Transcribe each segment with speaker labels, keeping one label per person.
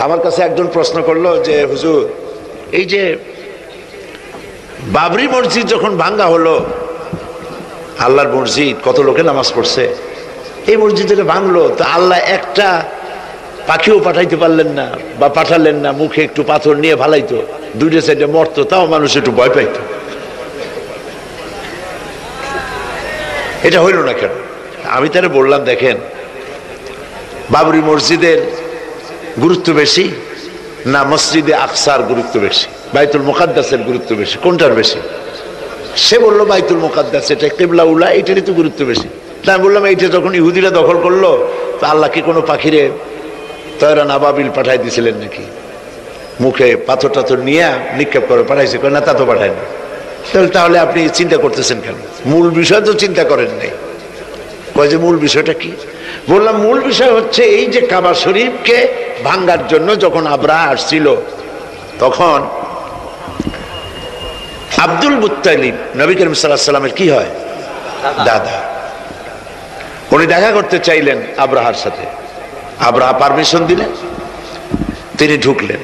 Speaker 1: আমার কাছে একজন প্রশ্ন করলো যে হুজুর, এই যে বাবরি মসজিদ যখন ভাঙ্গা হলো, আল্লাহর মসজিদ, কত লোকে নামাজ পড়ছে, এই মসজিদে ভাঙলো, তো আল্লাহ একটা পাখিও পাঠাইতে পারলেন না বা পাঠালেন না, মুখে একটু পাথর নিয়ে ফালাইতো, দুইটা সাইডে মরতো, তাও মানুষ একটু ভয় পাইত। এটা হইল না কেন? আমি তারা বললাম, দেখেন, বাবরি মসজিদের গুরুত্ব বেশি না মসজিদে আকসার গুরুত্ব বেশি, বাইতুল মুকাদ্দাসের গুরুত্ব বেশি, কোনটার বেশি? সে বললো বাইতুল মুকাদ্দাস, এটা কিবলা উলা, এটারই তো গুরুত্ব বেশি। তাই আমি বললাম, এইটা যখন ইহুদিরা দখল করলো, তো আল্লাহ কি কোনো পাখিরে তয়রান আবাবিল পাঠাই দিয়েছিলেন নাকি? মুখে পাথর টাথর নিয়ে নিক্ষেপ করে পাঠাইছে? না, তা তো পাঠায় না। তাহলে আপনি চিন্তা করতেছেন কেন? মূল বিষয় তো চিন্তা করেন নাই। কয় যে মূল বিষয়টা কি? বললাম, মূল বিষয় হচ্ছে এই যে কাবা শরীফকে ভাঙ্গার জন্য যখন আবরাহা আসছিল, তখন আব্দুল মুত্তালিব, নবী করিম সাল্লাল্লাহু আলাইহি ওয়াসাল্লামের কি হয়? দাদা। উনি দেখা করতে চাইলেন আবরাহার সাথে। আবরাহা পারমিশন দিলেন, তিনি ঢুকলেন,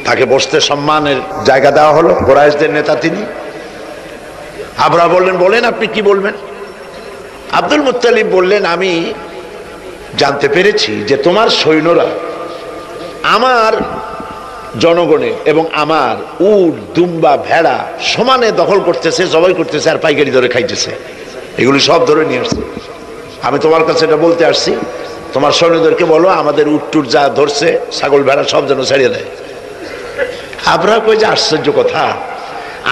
Speaker 1: তাকে বসতে সম্মানের জায়গা দেওয়া হলো, কুরাইশদের নেতা তিনি। আবরাহা বললেন, বলেন আপনি কি বলবেন? আব্দুল মুত্তালিব বললেন, আমি জানতে পেরেছি যে তোমার সৈন্যরা আমার জনগণের এবং আমার উট, দুম্বা, ভেড়া সমানে দখল করতেছে, জবাই করতেছে আর পাইকারি ধরে খাইতেছে, এগুলি সব ধরে নিয়ে আসছে। আমি তোমার কাছে এটা বলতে আসছি, তোমার সৈন্যদেরকে বলো আমাদের উট টুট যা ধরছে, ছাগল ভেড়া সব যেন ছাড়িয়ে দেয়। আবরাহা কই যে আশ্চর্য কথা,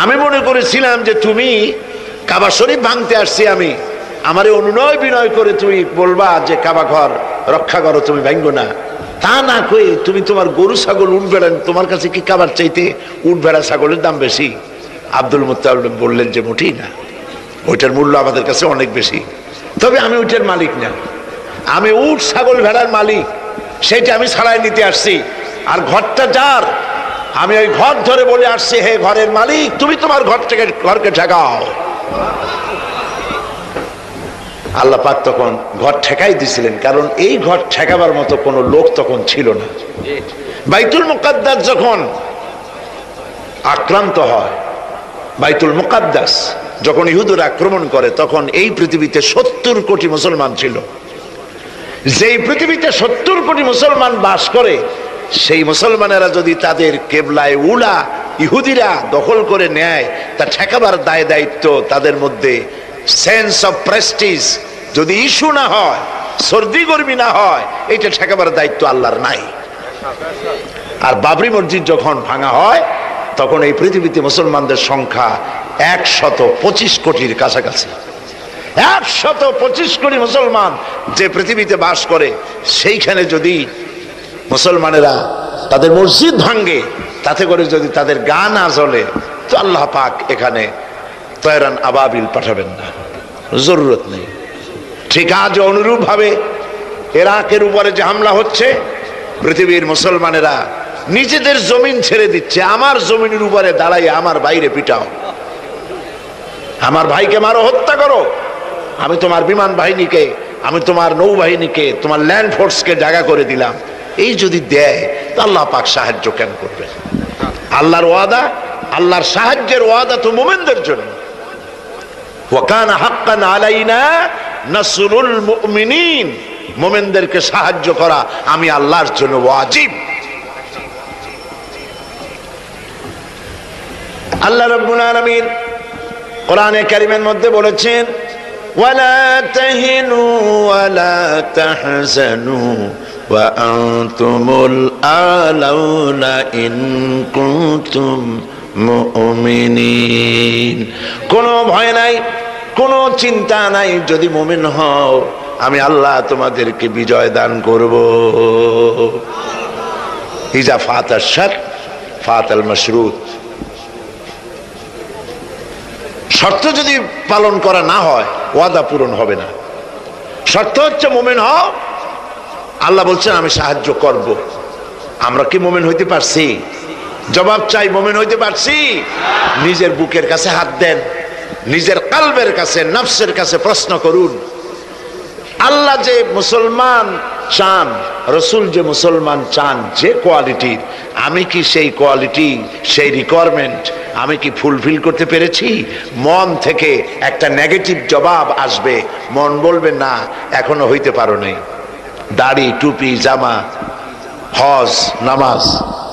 Speaker 1: আমি মনে করেছিলাম যে তুমি কাবা শরীফ ভাঙতে আসছি আমি, আমারে অনুনয় বিনয় করে তুমি বলবা যে কাবা ঘর রক্ষা করো, তুমি ভাঙবো না। তা না কই তুমি তোমার গরু ছাগল উট ভেড়া, তোমার কাছে কি কাবার চাইতে উট ভেড়া ছাগলের দাম বেশি? আব্দুল মুত্তালিব বললেন যে মোটেই না, ওইটার মূল্য আমাদের কাছে অনেক বেশি। তবে আমি ওইটার মালিক না, আমি উট ছাগল ভেড়ার মালিক, সেইটা আমি ছাড়াই নিতে আসছি। আর ঘরটা যার, আমি ওই ঘর ধরে বলে আসছি, হে ঘরের মালিক, তুমি তোমার ঘরকে ঠেকাও। আল্লাহ পাক তখন ঘর ঠেকাই দিছিলেন, কারণ এই ঘর ঠেকাবার মতো কোনো লোক তখন ছিল না। বাইতুল মুকাদ্দাস যখন আক্রান্ত হয়, বাইতুল মুকাদ্দাস যখন ইহুদিরা আক্রমণ করে, তখন এই পৃথিবীতে 70 কোটি মুসলমান ছিল। যেই পৃথিবীতে 70 কোটি মুসলমান বাস করে, সেই মুসলমানেরা যদি তাদের কেবলায় উলা ইহুদিরা দখল করে নেয়, তা ঠেকাবার দায় দায়িত্ব তাদের মধ্যে, সেন্স অফ প্রেস্টিজ যদি ইস্যু না হয়, সর্দি গর্মি না হয়, এটা ঠেকাবার দায়িত্ব আল্লাহর নাই। আর বাবরি মসজিদ যখন ভাঙা হয়, তখন এই পৃথিবীতে মুসলমানদের সংখ্যা 125 কোটির কাছাকাছি। 125 কোটি মুসলমান যে পৃথিবীতে বাস করে, সেইখানে যদি মুসলমানেরা তাদের মসজিদ ভাঙ্গে, তাতে করে যদি তাদের গা না জ্বলে, তো আল্লাহ পাক এখানে তয়রান আবাবিল পাঠাবেন না, জরুরত নেই। ঠিক আজ অনুরূপ ভাবে ইরাকের উপরে যে হামলা হচ্ছে, পৃথিবীর মুসলমানেরা নিজেদের জমিন ছেড়ে দিচ্ছে, আমার জমিনের উপরে দাঁড়াইয়ে আমার বাইরে পিটাও, আমার ভাইকে মারো, হত্যা করো, আমি তোমার বিমান বাহিনীকে, আমি তোমার নৌবাহিনীকে, তোমার ল্যান্ড ফোর্সকে জায়গা করে দিলাম। এই যদি দেয়, তো আল্লাহ পাক সাহায্য কেন করবে? আল্লাহর ওয়াদা, আল্লাহর সাহায্যের ওয়াদা তো মুমিনদের জন্য। ওয়া কানা হাক্কান আলাইনা নাসরুল মুমিনিন, মুমিনদেরকে সাহায্য করা আমি আল্লাহর জন্য ওয়াজিব। আল্লাহ রাব্বুল আলামিন কোরআনে কারীমের মধ্যে বলেছেন, ওয়ালা তাহিনু ওয়ালা তাহজানু ওয়া আনতুমুল আলাউনা ইন কুনতুম মুমিনিন। কোনো ভয় নাই, কোনো চিন্তা নাই, যদি মুমিন হও, আমি আল্লাহ তোমাদেরকে বিজয় দান করব। ইজা ফাতাশ শারত ফাতাল মাশরুত। শর্ত যদি পালন করা না হয়, ওয়াদা পূরণ হবে না। শর্ত হচ্ছে মুমিন হও, আল্লাহ বলছেন আমি সাহায্য করব। আমরা কি মুমিন হইতে পারছি? জবাব চাই, মুমিন হইতে পারছি? নিজের বুকের কাছে হাত দেন, নিজের কলবের কাছে, নফসের কাছে প্রশ্ন করুন। আল্লাহ যে মুসলমান চান, রসুল যে মুসলমান চান, যে কোয়ালিটির, আমি কি সেই কোয়ালিটি, সেই রিকোয়ারমেন্ট আমি কি ফুলফিল করতে পেরেছি? মন থেকে একটা নেগেটিভ জবাব আসবে, মন বলবে না এখনো হইতে পারো নাই। দাড়ি, টুপি, জামা, হজ, নামাজ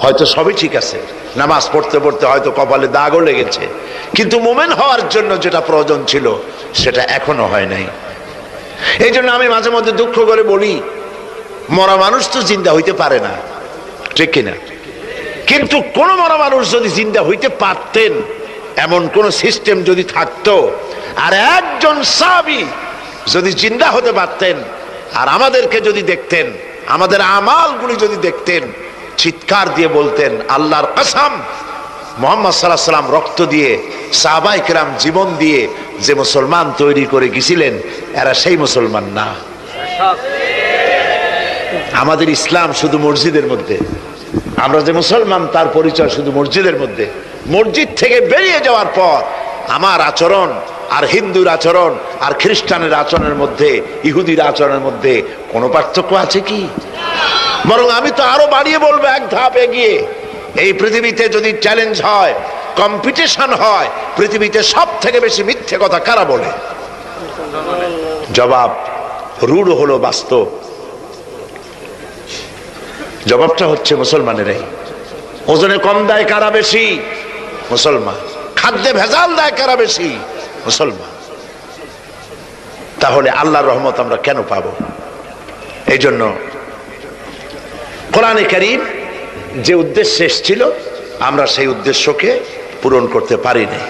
Speaker 1: হয়তো সবই ঠিক আছে, নামাজ পড়তে পড়তে হয়তো কপালে দাগও লেগেছে, কিন্তু মুমিন হওয়ার জন্য যেটা প্রয়োজন ছিল সেটা এখনো হয় নাই। এই জন্য আমি মাঝে মধ্যে দুঃখ করে বলি, মরা মানুষ তো জিন্দা হইতে পারে না, ঠিক কিনা? কিন্তু কোন মরা মানুষ যদি জিন্দা হইতে পারতেন, এমন কোন সিস্টেম যদি থাকতো, আর একজন সাহাবী যদি জিন্দা হতে পারতেন, আর আমাদেরকে যদি দেখতেন, আমাদের আমালগুলি যদি দেখতেন, চিৎকার দিয়ে বলতেন আল্লাহর কসম, মুহাম্মদ সাল্লাল্লাহু আলাইহি ওয়াসাল্লাম রক্ত দিয়ে, সাহাবায়ে কেরাম জীবন দিয়ে যে মুসলমান তৈরি করে গেছিলেন, এরা সেই মুসলমান না। আমাদের ইসলাম শুধু মসজিদের মধ্যে, আমরা যে মুসলমান তার পরিচয় শুধু মসজিদের মধ্যে। মসজিদ থেকে বেরিয়ে যাওয়ার পর আমার আচরণ আর হিন্দুর আচরণ আর খ্রিস্টানের আচরণের মধ্যে, ইহুদির আচরণের মধ্যে কোনো পার্থক্য আছে কি? বরং আমি তো আরো বাড়িয়ে বলবো, এক ধাপ এগিয়ে। এই পৃথিবীতে যদি চ্যালেঞ্জ হয়, কম্পিটিশন হয়, পৃথিবীতে সব থেকে বেশি মিথ্যে কথা কারা বলে? জবাব রূঢ় হলো বাস্তব, জবাবটা হচ্ছে মুসলমানেরাই। ওজনে কম দেয় কারা বেশি? মুসলমান। খাদ্যে ভেজাল দেয় কারা বেশি? মুসলমান। তাহলে আল্লাহর রহমত আমরা কেন পাবো? এই জন্য কোরআনে কারীম যে উদ্দেশ্যে এসেছিল, আমরা সেই উদ্দেশ্যকে পূরণ করতে পারিনি।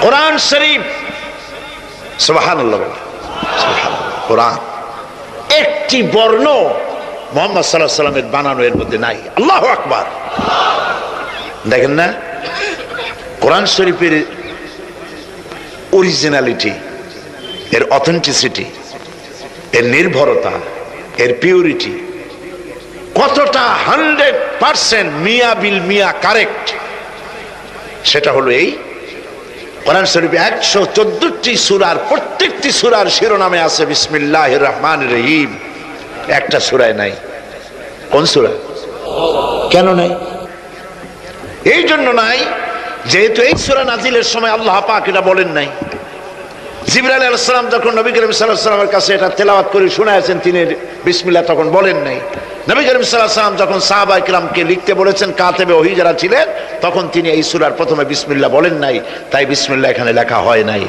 Speaker 1: কোরআন শরীফ, সুবহানাল্লাহ, কোরআন একটি বর্ণ মুহাম্মদ সাল্লাল্লাহু আলাইহি ওয়াসাল্লামের বানানো এর মধ্যে নাই। আল্লাহু আকবার। দেখেন না কোরআন শরীফের অরিজিনালিটি, এর অথেন্টিসিটি, এর নির্ভরতা, এর পিউরিটি কতটা 100% মিয়া বিল মিয়া কারেক্ট। সেটা হলো এই কোরআন শরীফে 114টি সূরার প্রত্যেকটি সূরার শিরোনামে আছে বিসমিল্লাহির রহমানির রহিম, একটা সূরায় নাই। কোন সূরা? কেন নাই? এই জন্য নাই যেহেতু এই সূরা নাজিলের সময় আল্লাহ পাক এটা বলেন নাই। জিবরাইল আলাইহিস সালাম যখন নবী করিম সাল্লাল্লাহু আলাইহি ওয়াসাল্লামের কাছে এটা তেলাওয়াত করে শোনায়েছেন, তিনি বিসমিল্লাহ তখন বলেন নাই। নবী করিম সাল্লাল্লাহু আলাইহি ওয়াসাল্লাম যখন সাহাবায়ে কিরামকে লিখতে বলেছেন, কাতেবে ওহী যারা ছিলেন, তখন তিনি এই সূরার প্রথমে বিসমিল্লাহ বলেন নাই, তাই বিসমিল্লাহ এখানে লেখা হয় নাই।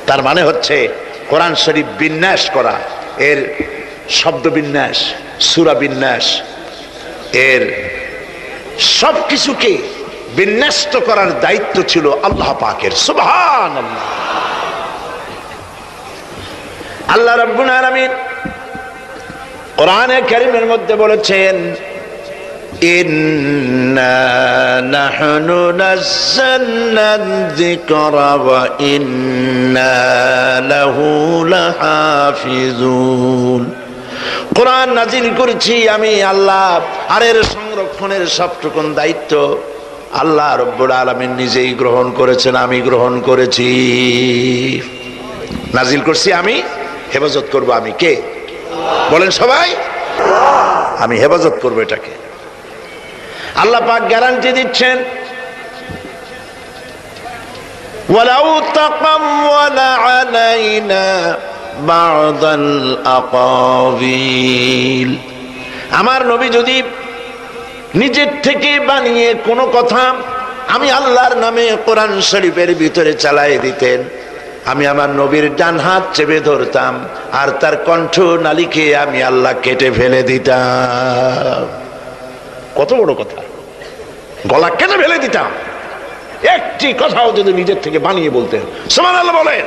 Speaker 1: তার মানে হচ্ছে কোরআন শরীফ বিন্যাস করা, এর শব্দ বিন্যাস, সূরা বিন্যাস, এর সব কিছুকে বিন্যস্ত করার দায়িত্ব ছিল আল্লাহ পাকের। সুবহানাল্লাহ। আল্লাহ রাব্বুল আলামিন কোরআনে কারীমের মধ্যে বলেছেন, ইন্না নাহনু নাযালনা যিকরা ওয়া ইন্না লাহু লাহাফিজুন। কোরআন নাজিল করেছি আমি আল্লাহ, আর এর সংরক্ষণের সবটুকুন দায়িত্ব আল্লাহ রাব্বুল আলামিন নিজেই গ্রহণ করেছেন, আমি গ্রহণ করেছি। নাজিল করছি আমি, হেফাজত করব আমি। কে বলেন সবাই? আমি হেফাজত করব এটাকে। আল্লাহ পাক গ্যারান্টি দিচ্ছেন, ওয়ালাউ তাকাওয়ালা আলাইনা বা'দাল আকাবিল। আমার নবী যদি নিজের থেকে বানিয়ে কোনো কথা আমি আল্লাহর নামে কোরআন শরীফের ভিতরে চালায় দিতেন, আমি আমার নবীর ডান হাত চেপে ধরতাম, আর তার কণ্ঠ নালিকে আমি আল্লাহ কেটে ফেলে দিতাম। কত বড় কথা! গলা কেটে ফেলে দিতাম। একটি কথাও যদি নিজের থেকে বানিয়ে বলতেন, সুবহানাল্লাহ বলেন।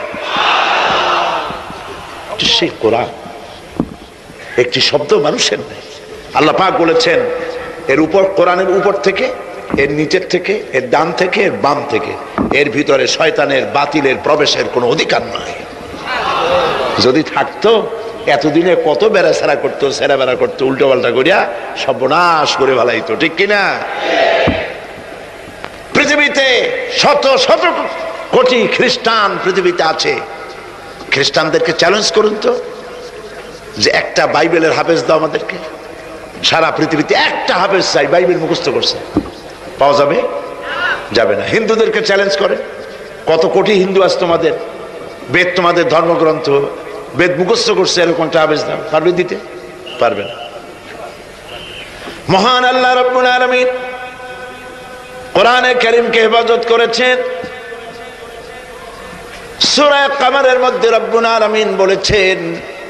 Speaker 1: সেই কোরআন একটি শব্দ মানুষের নেই। আল্লাহ পাক বলেছেন, এর উপর, কোরআনের উপর থেকে, এর নিচের থেকে, এর ডান থেকে, এর বাম থেকে, এর ভিতরে শয়তানের বাতিলের প্রবেশের কোনো অধিকার নাই। যদি থাকতো এতদিনে কত বেড়াছেড়া করতো, সেরা বেড়া করতো, উল্টো পাল্টা করিয়া সর্বনাশ করে ফেলাইতো, ঠিক কিনা? পৃথিবীতে শত শত কোটি খ্রিস্টান পৃথিবীতে আছে। খ্রিস্টানদেরকে চ্যালেঞ্জ করুন তো, যে একটা বাইবেলের হাফেজ দাও আমাদেরকে। সারা পৃথিবীতে একটা হাফেজ চাই, বাইবেল মুখস্থ করছে, পাওয়া যাবে? যাবে না। হিন্দুদেরকে চ্যালেঞ্জ করে, কত কোটি হিন্দু আছে তোমাদের, বেদ তোমাদের ধর্মগ্রন্থ, বেদ মুখস্থ করছে, এরকম একটা হাফেজ দাও, পারবে দিতে? পারবে না। মহান আল্লাহ রাব্বুল আলামিন কোরআনে কারীমকে হেফাজত করেছেন। সূরা কামারের মধ্যে রব্বুল আলামিন বলেছেন,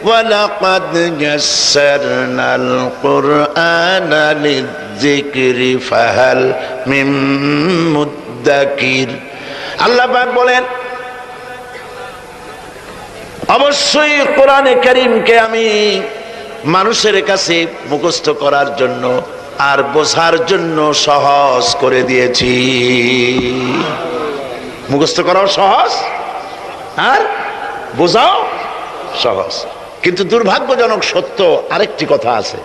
Speaker 1: ওয়ালাকাদ ইয়াসসারনাল কুরআনা লিযিকরি ফাহাল মিন মুদ্দাকির। আল্লাহ পাক বলেন, অবশ্যই কোরআনে কারীমকে আমি মানুষের কাছে মুখস্থ করার জন্য আর বোঝার জন্য সহজ করে দিয়েছি। মুখস্থ করাও সহজ আর বোঝাও সহজ। কিন্তু দুর্ভাগ্যজনক সত্য আরেকটি কথা আছে,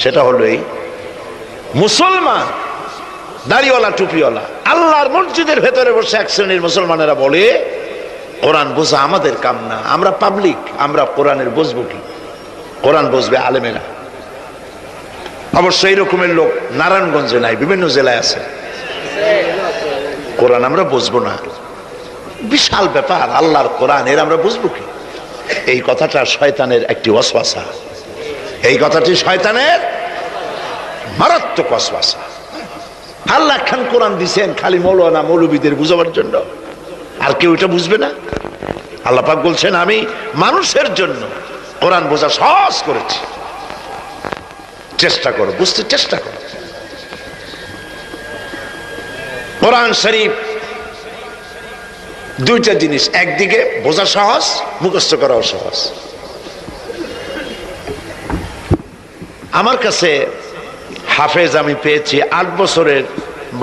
Speaker 1: সেটা হলো এই, মুসলমান দাড়িওয়ালা টুপিওয়ালা আল্লাহর মসজিদের ভেতরে বসে এক শ্রেণীর মুসলমানেরা বলে, কোরআন বোঝা আমাদের কাম না, আমরা পাবলিক, আমরা কোরআনের বুঝবো কি? কোরআন বুঝবে আলেমেরা। অবশ্য এই রকমের লোক নারায়ণগঞ্জে নাই, বিভিন্ন জেলায় আছে। কোরআন আমরা বুঝবো না, বিশাল ব্যাপার, আল্লাহর কোরআন, এর আমরা বুঝবো কি? এই কথাটা শয়তানের একটি ওয়াসওয়াসা, এই কথাটি শয়তানের মারাত্মক ওয়াসওয়াসা। আল্লাহ খান কোরআন দিছেন খালি মৌলানা মৌলবীদের বুঝাবার জন্য, আর কেউ এটা বুঝবে না। আল্লাহ পাক বলছেন, আমি মানুষের জন্য কোরআন বোঝা সহজ করেছি, চেষ্টা করো, বুঝতে চেষ্টা করো। কোরআন শরীফ দুইটা জিনিস, একদিকে বোঝা সহজ, মুখস্থ করাও সহজ। আমার কাছে হাফেজ আমি পেয়েছি 8 বছরের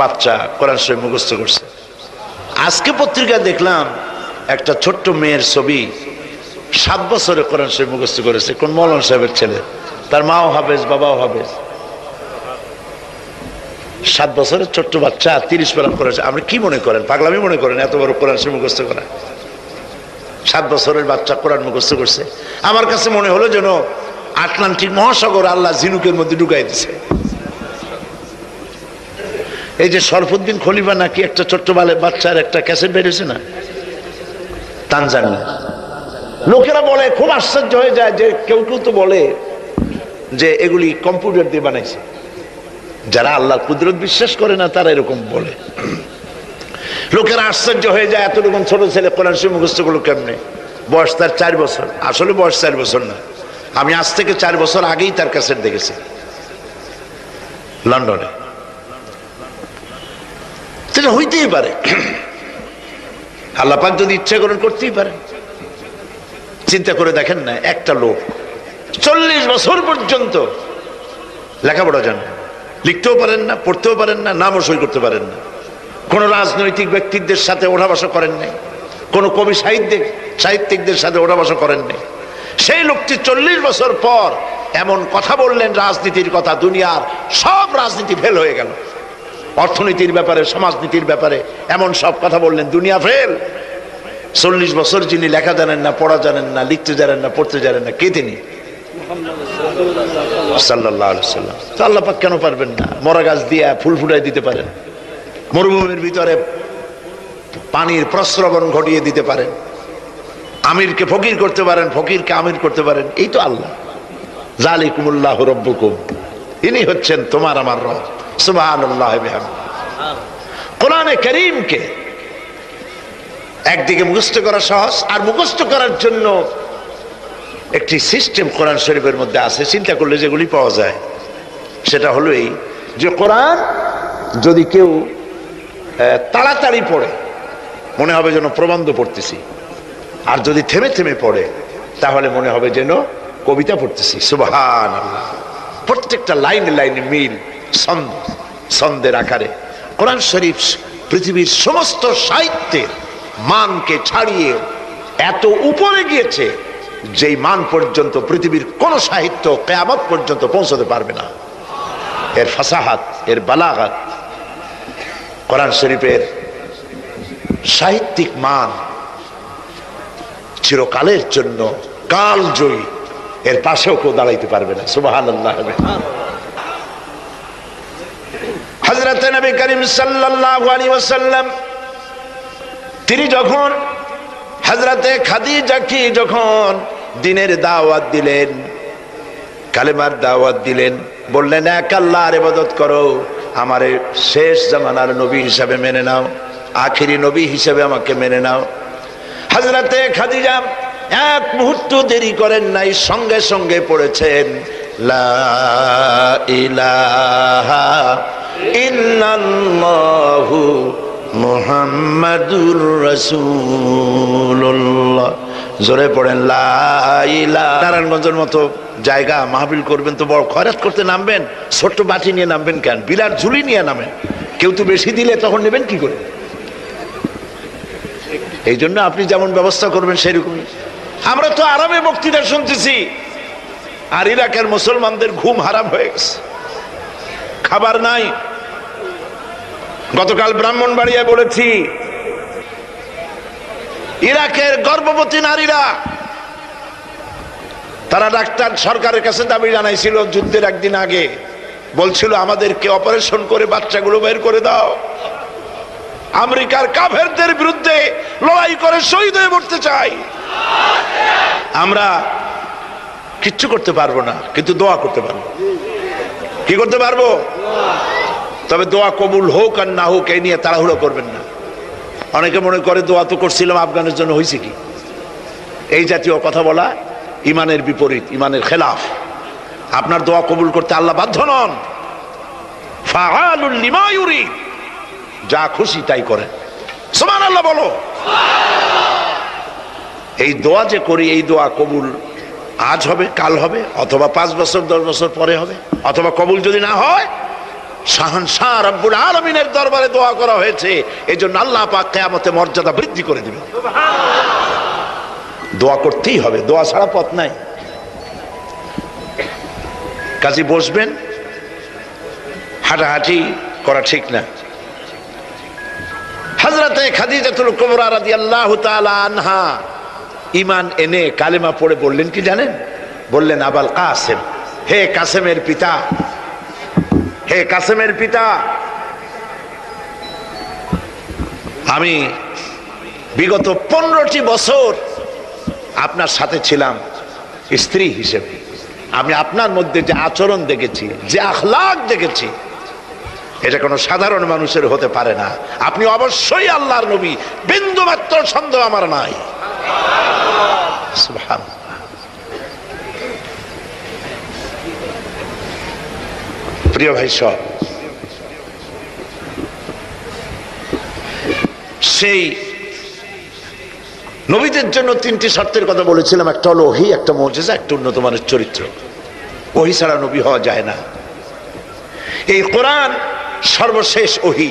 Speaker 1: বাচ্চা কোরআন শরীফ মুখস্থ করছে। আজকে পত্রিকায় দেখলাম একটা ছোট্ট মেয়ের ছবি, 7 বছরে কোরআন শরীফ মুখস্থ করেছে, কোন মৌলানা সাহেবের ছেলে, তার মাও হাফেজ বাবাও হাফেজ। 7 বছরের ছোট্ট বাচ্চা 30 পারা করেছে। আপনি কি মনে করেন, পাগলামি মনে করেন এত বড় কোরআন শরীফ মুখস্থ করা? 7 বছরের বাচ্চা কোরআন মুখস্থ করছে। আমার কাছে মনে হলো যেন আটলান্টিক মহাসাগর আল্লাহ ঝিনুকের মধ্যে ঢুকাই দিছে। এই যে শরফুদ্দিন খলিফা নাকি একটা ছোট্ট বাচ্চার একটা ক্যাসেট বেরিয়েছে না, তানজানিয়া। লোকেরা বলে, খুব আশ্চর্য হয়ে যায় যে কেউ কেউ তো বলে যে এগুলি কম্পিউটার দিয়ে বানাইছে। যারা আল্লাহর কুদরত বিশ্বাস করে না তারা এরকম বলে। লোকেরা আশ্চর্য হয়ে যায়, এতটুকু ছোট ছেলে কোরআন শরীফ মুখস্থ করলো কেমনে? বয়স তার 4 বছর। আসলে বয়স 4 বছর না, আমি আজ থেকে 4 বছর আগেই তার ক্যাসেট দেখেছি লন্ডনে। সেটা হইতেই পারে, আল্লাহ পাক যদি ইচ্ছা করেন করতেই পারেন। চিন্তা করে দেখেন না, একটা লোক 40 বছর পর্যন্ত লেখাপড়া জানেন, লিখতেও পারেন না, পড়তেও পারেন না, নামও সই করতে পারেন না, কোন রাজনৈতিক ব্যক্তিদের সাথে ওঠা বসা করেন নাই, কোন কবি সাহিত্যিকদের সাথে ওঠা বসা করেন নাই। সেই লোকটি 40 বছর পর এমন কথা বললেন রাজনীতির কথা, দুনিয়ার সব রাজনীতি ফেল হয়ে গেল। অর্থনীতির ব্যাপারে, সমাজনীতির ব্যাপারে এমন সব কথা বললেন, দুনিয়া ফেল। 40 বছর যিনি লেখা জানেন না, পড়া জানেন না, লিখতে জানেন না, পড়তে জানেন না, কে তিনি? সাল্লাল্লাহু আলাইহি ওয়াসাল্লাম। তো আল্লাহ পাক কেন পারবেন না? মরা গাছ দিয়ে ফুল ফুটাই দিতে পারেন, মরুভূমির ভিতরে পানির প্রস্রবণ ঘটিয়ে দিতে পারেন, আমিরকে ফকির করতে পারেন, ফকিরকে আমির করতে পারেন। এই তো আল্লাহ। যালিকুমুল্লাহু রাব্বুকুম, ইনি হচ্ছেন তোমার আমার রব। সুবহানাল্লাহি ওয়া বিহামদিহি। কোরআনে কারীমকে একদিকে মুখস্থ করা সহজ, আর মুখস্থ করার জন্য একটি সিস্টেম কোরআন শরীফের মধ্যে আছে, চিন্তা করলে যেগুলি পাওয়া যায়। সেটা হলো এই যে কোরআন যদি কেউ তাড়াতাড়ি পড়ে মনে হবে যেন প্রবন্ধ পড়তেছি, আর যদি থেমে থেমে পড়ে তাহলে মনে হবে যেন কবিতা পড়তেছি। সুবহানাল্লাহ। প্রত্যেকটা লাইনে লাইনে মিল, ছন্দের আকারে কোরআন শরীফ পৃথিবীর সমস্ত সাহিত্যের মানকে ছাড়িয়ে এত উপরে গিয়েছে যেই মান পর্যন্ত পৃথিবীর কোন সাহিত্য কিয়ামত পর্যন্ত পৌঁছতে পারবে না। এর ফাসাহাত, এর বালাগাত, কোরআন শরীফের সাহিত্যিক মান, চিরকালের জন্য কালজয়ী, এর পাশেও কেউ দাঁড়াইতে পারবে না। সুবহানাল্লাহ। হযরত নবী করিম সাল্লাল্লাহু আলাইহি ওয়াসাল্লাম তিনি যখন হযরতে খাদিজাকে যখন দ্বীনের দাওয়াত দিলেন, কালেমার দাওয়াত দিলেন, বললেন এক আল্লাহর ইবাদত করো, আমারে শেষ জামানার নবী হিসাবে মেনে নাও, আখেরি নবী হিসাবে আমাকে মেনে নাও। হযরতে খাদিজা এক মুহূর্ত দেরি করেন নাই, সঙ্গে সঙ্গে পড়েছেন লা ইলাহা ইল্লাল্লাহু মুহাম্মাদুর রাসূলুল্লাহ। জোরে পড়েন লা ইলাহা। নারায়ণগঞ্জের মতো জায়গা মাহফিল করবেন তো বড় খয়রাত করতে নামবেন, ছোট্ট বাটি নিয়ে নামবেন কেন? বিলার ঝুলি নিয়ে নামেন। কেউ তো বেশি দিলে তখন নেবেন কি করে? এই জন্য আপনি যেমন ব্যবস্থা করবেন সেরকমই। আমরা তো আরামে বক্তৃতা শুনতেছি, আর ইরাকের মুসলমানদের ঘুম হারাম হয়ে গেছে, খাবার নাই। গতকাল ব্রাহ্মণবাড়িয়ায় বলেছি, ইরাকের গর্ভবতী নারীরা তারা ডাক্তার সরকারের কাছে দাবি জানাইছিল যুদ্ধের একদিন আগে, বলছিল আমাদেরকে অপারেশন করে বাচ্চাগুলো বের করে দাও, আমেরিকার কাফেরদের বিরুদ্ধে লড়াই করে শহীদ হয়ে মরতে চাই। আমরা কিচ্ছু করতে পারবো না, কিন্তু দোয়া করতে পারবো। কি করতে পারবো? তবে দোয়া কবুল হোক আর না হোক এই নিয়ে তাড়াহুড়ো করবেন না। অনেকে মনে করে দোয়া তো করছিলাম আফগানের জন্য, হয়েছে কি? এই জাতীয় কথা বলা ইমানের বিপরীত, ইমানের খেলাফ। আপনার দোয়া কবুল করতে আল্লাহ বাধ্য নন। ফাআলুল লিমা ইউরিদ, যা খুশি তাই করেন। সুবহানাল্লাহ বলো। এই দোয়া যে করি, এই দোয়া কবুল আজ হবে, কাল হবে, অথবা 5 বছর 10 বছর পরে হবে, অথবা কবুল যদি না হয় শাহনশাহ রব্বুল আলামিনের দরবারে দোয়া করা হয়েছে, এজন্য আল্লাহ পাক কিয়ামতে মর্যাদা বৃদ্ধি করে দিবেন। দোয়া করতেই হবে, দোয়া ছাড়া পথ নাই। কাজে বসবেন, হাঁটাহাঁটি করা ঠিক না। হযরতে খাদিজাতুল কুবরা রাদিয়াল্লাহু তাআলা আনহা ঈমান এনে কালেমা পড়ে বললেন কি জানেন? বললেন আবাল কাসেম, হে কাসেমের পিতা, হে কাসেমের পিতা, আমি বিগত 15টি বছর আপনার সাথে ছিলাম স্ত্রী হিসেবে। আমি আপনার মধ্যে যে আচরণ দেখেছি, যে আখলাক দেখেছি, এটা কোনো সাধারণ মানুষের হতে পারে না। আপনি অবশ্যই আল্লাহর নবী, বিন্দু মাত্র সন্দেহ আমার নাই। সুবহানাল্লাহ। প্রিয় ভাই সব, সেই নবীদের জন্য 3টি শর্তের কথা বলেছিলাম। একটা হলো ওহী, একটা মুজিজা, একটা উন্নত মানের চরিত্র। ওহী ছাড়া নবী হওয়া যায় না। এই কোরআন সর্বশেষ ওহী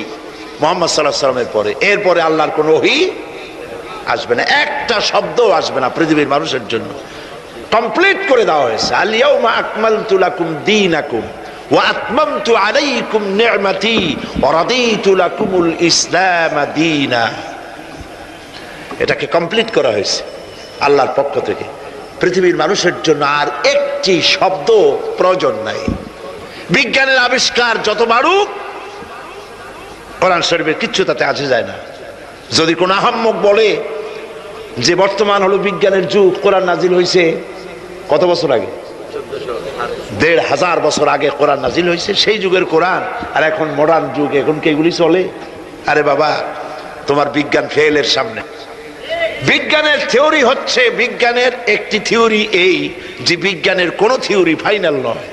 Speaker 1: মুহাম্মদ সাল্লাল্লাহু আলাইহি ওয়াসাল্লামের পরে। এরপরে আল্লাহর কোন ওহী আসবে না, একটা শব্দও আসবে না পৃথিবীর মানুষের জন্য। কমপ্লিট করে দেওয়া হয়েছে। আল ইয়াউমা আকমালতু লাকুম দীনাকুম ওয়া আতমামতু আলাইকুম নি'মাতি ওয়া রাদিতু লাকুমুল ইসলাম দীনা। এটাকে কমপ্লিট করা হয়েছে আল্লাহর পক্ষ থেকে। পৃথিবীর মানুষের জন্য আর একটি শব্দ প্রয়োজন নাই। বিজ্ঞানের আবিষ্কার যত বাড়ুক, কোরআন শরীফের কিচ্ছু তাতে আসে যায় না। যদি কোন আহাম্মক বলে যে বর্তমান হলো বিজ্ঞানের যুগ, কোরআন নাজিল হয়েছে কত বছর আগে? 1500 বছর আগে কোরআন নাজিল হয়েছে। সেই যুগের কোরআন আর এখন মডার্ন যুগ, এখন কি এগুলি চলে? আরে বাবা, তোমার বিজ্ঞান ফেলের সামনে। বিজ্ঞানের থিওরি হচ্ছে, বিজ্ঞানের একটি থিওরি এই যে বিজ্ঞানের কোন থিওরি ফাইনাল নয়।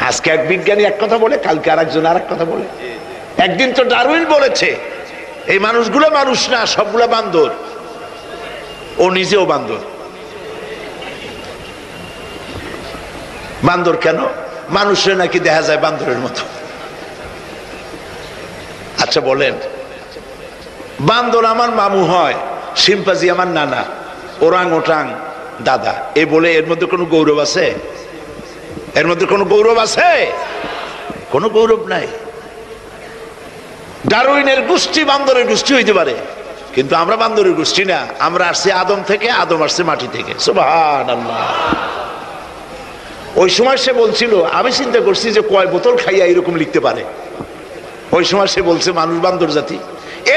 Speaker 1: আজকে এক বিজ্ঞানী এক কথা বলে, কালকে আরেকজন আরেক কথা বলে। একদিন তো ডারউইন বলেছে এই মানুষগুলো মানুষ না, সবগুলো বান্দর। ও নিজেও বান্দর। বান্দর কেন? মানুষের নাকি দেখা যায় বান্দরের মতো। আচ্ছা বলেন, বান্দর আমার মামু হয়, শিম্পাজি আমার নানা, ওরাং ওটাং দাদা, এ বলে এর মধ্যে কোনো গৌরব আছে? এর মধ্যে কোনো গৌরব আছে? কোনো গৌরব নাই। ডারউইনের গোষ্ঠী বান্দরের গোষ্ঠী হইতে পারে, কিন্তু আমরা বান্দরের গোষ্ঠী না। আমরা আসছি আদম থেকে, আদম আসছে মাটি থেকে। সুবহানাল্লাহ। ওই সময় সে বলছিল, আমি চিন্তা করছি যে কয় বোতল খাইয়া এরকম লিখতে পারে। ওই সময় সে বলছে মানুষ বান্দর জাতি।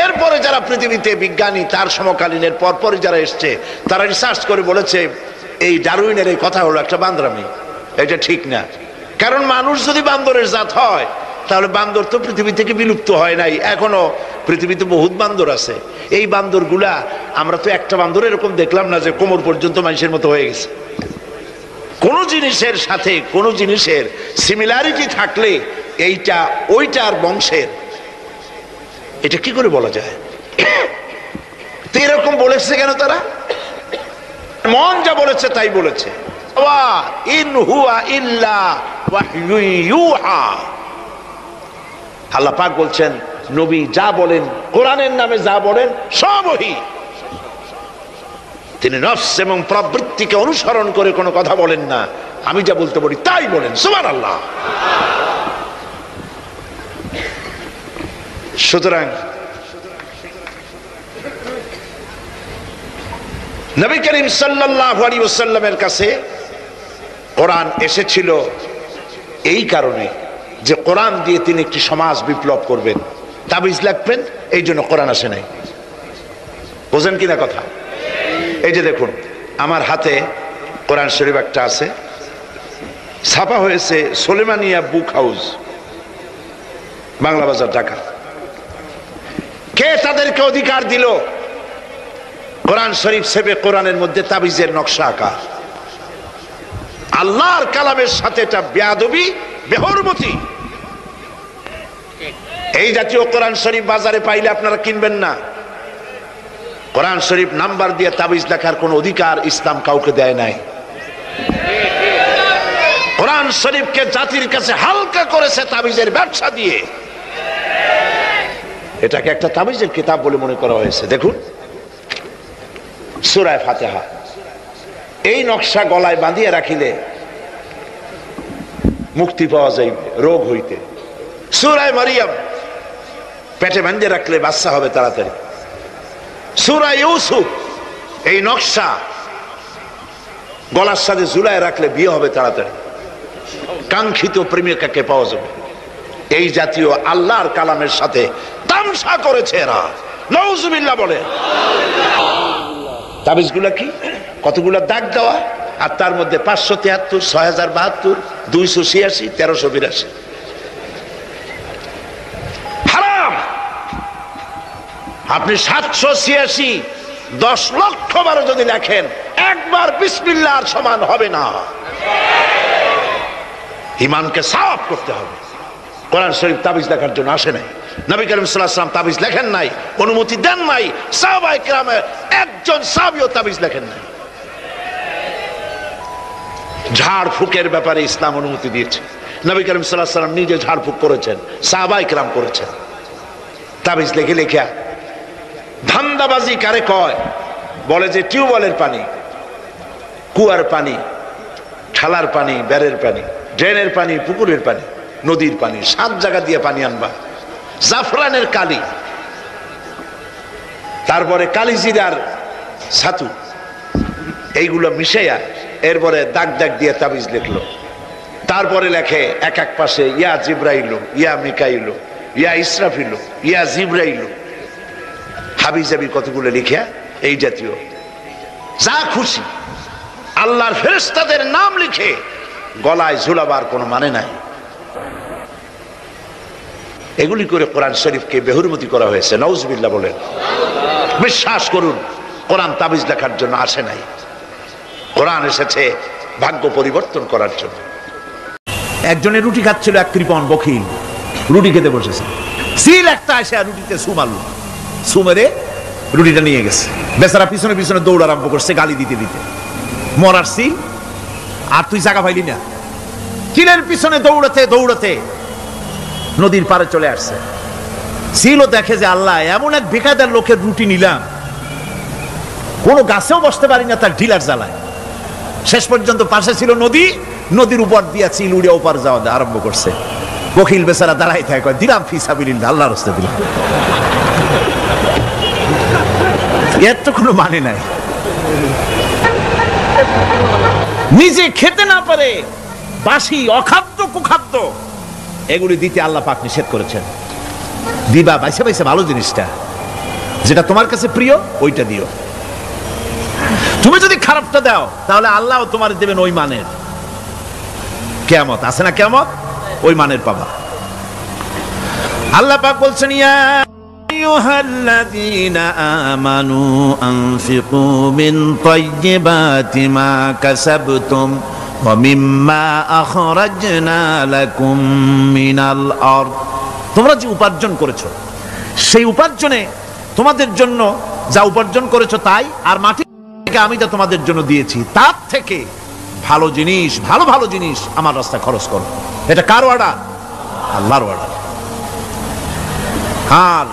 Speaker 1: এরপরে যারা পৃথিবীতে বিজ্ঞানী, তার সমকালীনের পরপরই যারা এসছে, তারা রিসার্চ করে বলেছে এই ডারউইনের এই কথা হলো একটা বান্দরামি, এটা ঠিক না। কারণ মানুষ যদি বান্দরের জাত হয়, তাহলে বান্দর তো পৃথিবী থেকে বিলুপ্ত হয় নাই, এখনো পৃথিবীতে বহুত বান্দর আছে। এই বান্দরগুলা আমরা তো একটা বান্দর এরকম দেখলাম না যে কোমর পর্যন্ত মানুষের মতো হয়ে গেছে। কোন জিনিসের সাথে কোন জিনিসের সিমিলারিটি থাকলে এইটা ওইটার বংশের, এটা কি করে বলা যায়? তো এরকম বলেছে কেন তারা? মন যা বলেছে তাই বলেছে। ইন হুয়া ইল্লা ওয়াহয়ু ইউহা। আল্লাহ পাক বলছেন নবী যা বলেন, কোরআনের নামে যা বলেন সব ওহী। তিনি নফস এবং প্রবৃত্তিকে অনুসরণ করে কোনো কথা বলেন না, আমি যা বলতে বলি তাই বলেন। সুবহানাল্লাহ। সুতরাং নবী করিম সাল্লাল্লাহু আলাইহি ওয়াসাল্লামের কাছে কোরআন এসেছিল এই কারণে যে কোরআন দিয়ে তিনি একটি সমাজ বিপ্লব করবেন, তাবিজ লাগবেন, এই জন্য কোরআন আসে নাই। বোঝেন কিনা কথা? এই যে দেখুন আমার হাতে কোরআন শরীফ একটা আছে, ছাপা হয়েছে সুলেমানিয়া বুক হাউস, বাংলা বাজার, ঢাকা। কে তাদেরকে অধিকার দিল কোরআন শরীফ ছেপে কোরআনের মধ্যে তাবিজের নকশা আঁকা? আল্লাহর কালামের সাথে এটা বেয়াদবি, বেহরমতি। এই জাতীয় কোরআন শরীফ বাজারে পাইলে আপনারা কিনবেন না। কোরআন শরীফ নাম্বার দিয়ে তাবিজ লেখার কোন অধিকার ইসলাম কাউকে দেয় নাই। কোরআন শরীফকে জাতির কাছে হালকা করেছে তাবিজের ব্যবসা দিয়ে। এটাকে একটা তাবিজের কিতাব বলে মনে করা হয়েছে। দেখুন সূরা ফাতিহা, এই নকশা গলায় বাঁধিয়ে রাখিলে মুক্তি পাওয়া যাইবে রোগ হইতে। সূরা মারিয়াম পেটে বাঁধিয়ে রাখলে বাচ্চা হবে তাড়াতাড়ি। সূরা ইউসুফ, এই নকশা গলার সাথে ঝুলায় রাখলে বিয়ে হবে তাড়াতাড়ি, কাঙ্ক্ষিত প্রেমিকাকে পাওয়া যাবে। এই জাতীয় আল্লাহর কালামের সাথে তামসা করেছে এরা, নাউজুবিল্লাহ বলে। তাবিজগুলা কি? কতগুলা দাগ দেওয়া, আর তার মধ্যে 573, 6072, 286, 1382। হারাম। আপনি 786 10 লক্ষ বার যদি লেখেন, একবার বিসমিল্লাহর সমান হবে না। ইমানকে সাফ করতে হবে। কোরআন শরীফ তাবিজ লেখার জন্য আসে নাই। নবী করিম সাল্লাল্লাহু আলাইহি ওয়াসাল্লাম তাবিজ লেখেন নাই, অনুমতি দেন নাই। সাহাবায়ে কেরামের একজন সাহাবীও তাবিজ লেখেন নাই। ঝাড়ফুঁকের ব্যাপারে ইসলাম অনুমতি দিয়েছে। নবী করিম সাল্লাল্লাহু আলাইহি ওয়াসাল্লাম নিজে ঝাড়ফুঁক করেছেন, সাহাবায়ে কেরাম করেছেন। তাবিজ লিখে লেখা ধান্দাবাজি কারে কয়? বলে যে টিউবওয়েলের পানি, কুয়ার পানি, খালার পানি, বেড়ের পানি, ড্রেনের পানি, পুকুরের পানি, নদীর পানি, 7 জায়গা দিয়ে পানি আনবা। জাফরানের কালি, তারপরে কালিজিরার ছাতু, এইগুলো মিশাইয়া এরপরে দাগ দাগ দিয়ে তাবিজ লিখলো। তারপরে লেখে এক এক পাশে ইয়া জিব্রাইলু, ইয়া মিকাইলু, ইয়া ইসরাফিলু, ইয়া জিব্রাইলু, হাবিজাবি কতগুলো লিখে এই জাতীয় যা খুশি আল্লাহর ফেরেশতাদের নাম লিখে গলায় ঝুলাবার কোনো মানে নাই। এগুলি করে কোরআন শরীফকে বেহুরমতি করা হয়েছে। নাউজুবিল্লাহ বলেন। বিশ্বাস করুন, কোরআন তাবিজ লেখার জন্য আসে নাই। কোরআন এসেছে ভাগ্য পরিবর্তন করার জন্য। একজনের রুটি খাচ্ছিল, এক কৃপণ বখিল রুটি খেতে বসেছে। সিল একটা এসে রুটিতে সু মারল, সু মেরে রুটিটা নিয়ে গেছে। বেচারা পিছনে পিছনে দৌড় আরম্ভ করছে, গালি দিতে দিতে। মরার সিল, আর তুই জায়গা পাইলি না। চিলের পিছনে দৌড়াতে দৌড়াতে নদীর পারে চলে আসছে। সিলও দেখে যে আল্লাহ, এমন এক বেকায়দার লোকের রুটি নিলাম, কোনো গাছেও বসতে পারি না তার ঢিলার জ্বালায়। শেষ পর্যন্ত পাশে ছিল নদী, নদীর উপর দিয়া চিল উড়ে ওপার যাওয়া আরম্ভ করছে। বকিল বেচারা দাঁড়াই থাকে, দিলাম ফিসাবিলিল্লাহ, আল্লাহর রাস্তে দিলাম। এর তো কোনো মানে নাই। নিজে খেতে না পারে বাসি অখাদ্য কুখাদ্য এগুলি দিতে আল্লাহ পাক নিষেধ করেছেন। দিবা বাইসে বাইসে ভালো জিনিসটা, যেটা তোমার কাছে প্রিয় ওইটা দিও। তুমি যদি খারাপটা দাও তাহলে আল্লাহ তোমার দেবেন ওই মানের। কিয়ামত আছে না, কিয়ামত ওই মানের পাবা। আল্লাহ পাক বলছেন, ইয়া আইয়ুহাল্লাযীনা আমানু আনফিকু মিন তাইয়্যিবাতি মা কাসাবতুম ওয়া মিম্মা আখরাজনা লাকুম মিনাল আরদ। তোমরা যে উপার্জন করেছো সেই উপার্জনে তোমাদের জন্য যা উপার্জন করেছো তাই, আর মাটি থেকে আমি যা তোমাদের জন্য দিয়েছি তার থেকে ভালো জিনিস, ভালো ভালো জিনিস আমার রাস্তায় খরচ করো। এটা কার অর্ডার? আল্লাহর অর্ডার। আর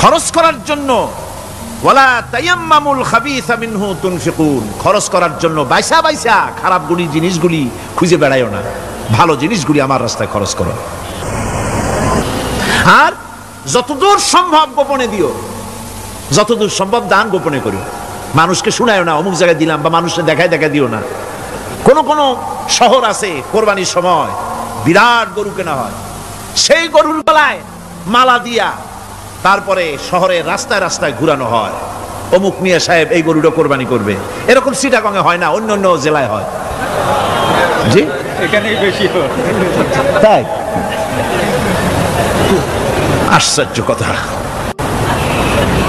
Speaker 1: খরচ করার জন্য ওয়ালা তায়াম্মামুল খাবিসা মিনহু তুনফিকুন, খরচ করার জন্য বাইসা বাইসা খারাপ জিনিসগুলি খুঁজে বেড়াইও না, ভালো জিনিসগুলি আমার রাস্তায় খরচ করো। আর যতদূর সম্ভব গোপনে দিও, যতদূর সম্ভব দান গোপনে করো। মানুষকে শুনায়ও না অমুক জায়গায় দিলাম, বা মানুষকে দেখায় দেখা দিও না। কোন কোন শহর আছে কোরবানির সময় বিরাট গরু কেনা হয়, সেই গরুর গলায় মালা দিয়া তারপরে শহরের রাস্তায় রাস্তায় ঘুরানো হয়, অমুক মিয়া সাহেব এই গরুটা কোরবানি করবে। এরকম চিটাগংয়ে হয় না, অন্য অন্য জেলায় হয়। জি, এখানেই বেশি হয়। তাই? আশ্চর্য কথা।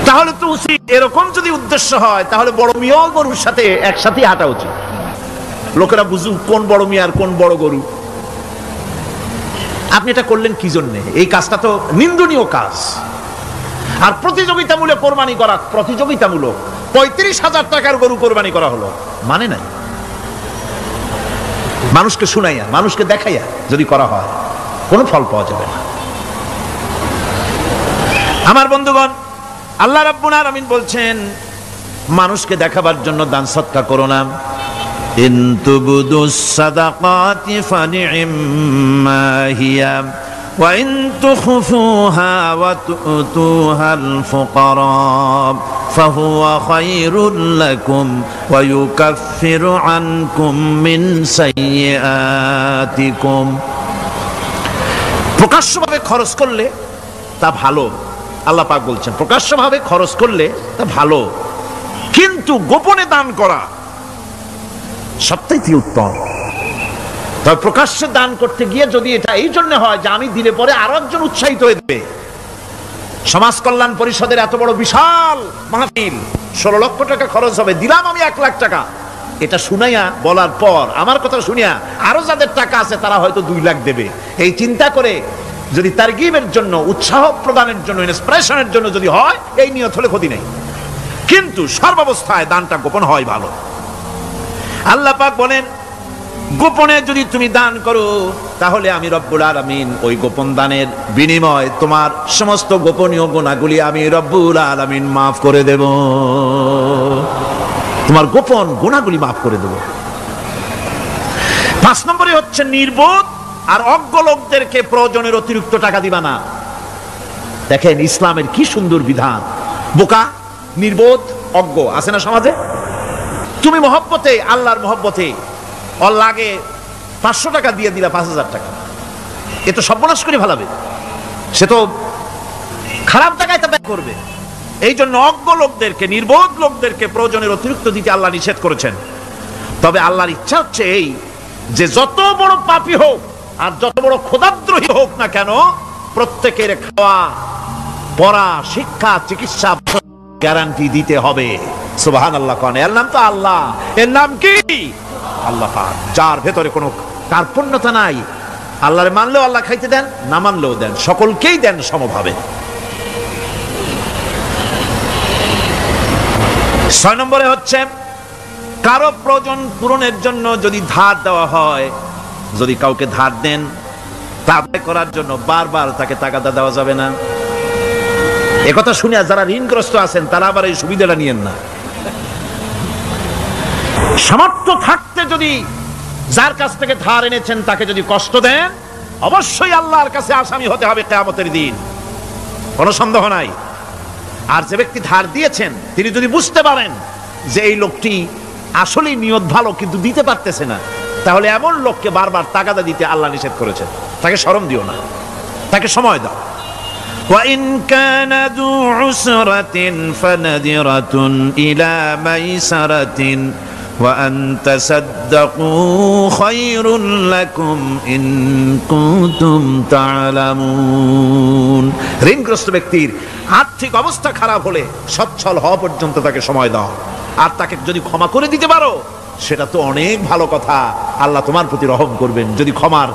Speaker 1: তাহলে তো উচিত, এরকম যদি উদ্দেশ্য হয় তাহলে বড় মিয়া গরুর সাথে একসাথে হাঁটা উচিত, লোকেরা বুঝুক কোন বড় মিয়া আর কোন বড় গরু। আপনি এটা করলেন কি জন্যে? এই কাজটা তো নিন্দনীয় কাজ। আর প্রতিযোগিতামূলক কোরবানি করা, প্রতিযোগিতামূলক 35,000 টাকার গরু কোরবানি করা হলো, মানে নাই। মানুষকে শুনাইয়া, মানুষকে দেখাইয়া যদি করা হয় কোনো ফল পাওয়া যাবে না। আমার বন্ধুগণ, আল্লাহ রাব্বুল আলামিন বলছেন মানুষকে দেখাবার জন্য দান সদকা করো না। ইন তুবদুস সাদাকাতি ফানি'ম্মা হিয়া ওয়া ইন তুখফুহা ওয়া তু'তুহাল ফুকারা ফাহুয়া খায়রুল লাকুম ওয়া ইউকাফিরু আনকুম মিন সাইয়্যাতিকুম। প্রকাশ্যভাবে খরচ করলে তা ভালো, আল্লাহ পাক বলছেন প্রকাশ্যভাবে খরচ করলে তা ভালো, কিন্তু গোপনে দান করা সবথেকে উত্তম। তবে প্রকাশ্যে দান করতে গিয়ে যদি এটা এই জন্য হয় যে আমি দিলে পরে আরো একজন উৎসাহিত হয়ে যাবে। সমাজ কল্যাণ পরিষদের এত বড় বিশাল মাহফিল, 16 লক্ষ টাকা খরচ হবে, দিলাম আমি 1 লাখ টাকা, এটা শুনাইয়া বলার পর আমার কথা শুনিয়া আরো যাদের টাকা আছে তারা হয়তো 2 লাখ দেবে, এই চিন্তা করে যদি তারগিবের জন্য, উৎসাহ প্রদানের জন্য, ইন্সপিরেশনের জন্য যদি হয়, এই নিয়ত হলে ক্ষতি নেই। কিন্তু সর্বাবস্থায় দানটা গোপন হয় ভালো। আল্লাহ পাক বলেন গোপনে যদি তুমি দান করো তাহলে আমি রব্বুল আলামিন ওই গোপন দানের বিনিময় তোমার সমস্ত গোপনীয় গুনাহগুলি আমি রব্বুল আলামিন মাফ করে দেব। তোমার গোপন গুনাহগুলি মাফ করে দেব। 5 নম্বরে হচ্ছে নির্বোধ আর অজ্ঞ লোকদেরকে প্রয়োজনের অতিরিক্ত টাকা দিবা না। দেখেন ইসলামের কি সুন্দর বিধান। বোকা, নির্বোধ, অজ্ঞ আছে না সমাজে? তুমি মহব্বতে, আল্লাহর মহব্বতে ওর লাগে 500 টাকা দিয়ে দিলা 5000 টাকা, এ তো সর্বনাশ করে ফেলাবে, সে তো খারাপ টাকায় তা ব্যয় করবে। এই জন্য অজ্ঞ লোকদেরকে, নির্বোধ লোকদেরকে প্রয়োজনের অতিরিক্ত দিতে আল্লাহ নিষেধ করেছেন। তবে আল্লাহর ইচ্ছা হচ্ছে এই যে যত বড় পাপী হোক আর যত বড় খোদাদ্রোহী হোক না কেন, প্রত্যেকের খাওয়া, পড়া, শিক্ষা, চিকিৎসা গ্যারান্টি দিতে হবে। সুবহানাল্লাহ। কোন এর নাম তো আল্লাহ, এর নাম কি? আল্লাহ পাক, যার ভেতরে কোনো কার্পণ্যতা নাই। আল্লাহরে মানলেও আল্লাহ খাইতে দেন, না মানলেও দেন, সকলকেই দেন সমভাবে। 6 নম্বরে হচ্ছে কারো প্রয়োজন পূরণের জন্য যদি ধার দেওয়া হয়, যদি কাউকে ধার দেন তা আদায় করার জন্য বারবার তাকে টাকা দেওয়া যাবে না। একথা শুনিয়া যারা ঋণগ্রস্ত আছেন তারা আবার এই সুবিধাটা নিয়েন না। সামর্থ্য থাকতে যদি যার কাছ থেকে ধার এনেছেন তাকে যদি কষ্ট দেন
Speaker 2: অবশ্যই আল্লাহর কাছে আসামি হতে হবে কিয়ামতের দিন, কোনো সন্দেহ নাই। আর যে ব্যক্তি ধার দিয়েছেন তিনি যদি বুঝতে পারেন যে এই লোকটি আসলেই নিয়ত ভালো কিন্তু দিতে পারতেছে না, তাহলে এমন লোককে বারবার তাগাদা দিতে আল্লাহ নিষেধ করেছেন। তাকে শরম দিও না, তাকে সময় দাও।
Speaker 3: وَإِنْ كَانَ ذُو عُسْرَةٍ فَنَذِرَةٌ إِلَى مَيْسَرَةٍ وَأَنْ تَصَدَّقُوا خَيْرٌ لَكُمْ إِنْ كُنْتُمْ تَعْلَمُونَ।
Speaker 2: ঋণগ্রস্ত ব্যক্তির আর্থিক অবস্থা খারাপ হলে সচ্ছল হওয়া পর্যন্ত তাকে সময় দাও, আর তাকে যদি ক্ষমা করে দিতে পারো সেটা তো অনেক ভালো কথা, আল্লাহ তোমার প্রতি রহম করবেন। যদি ক্ষমার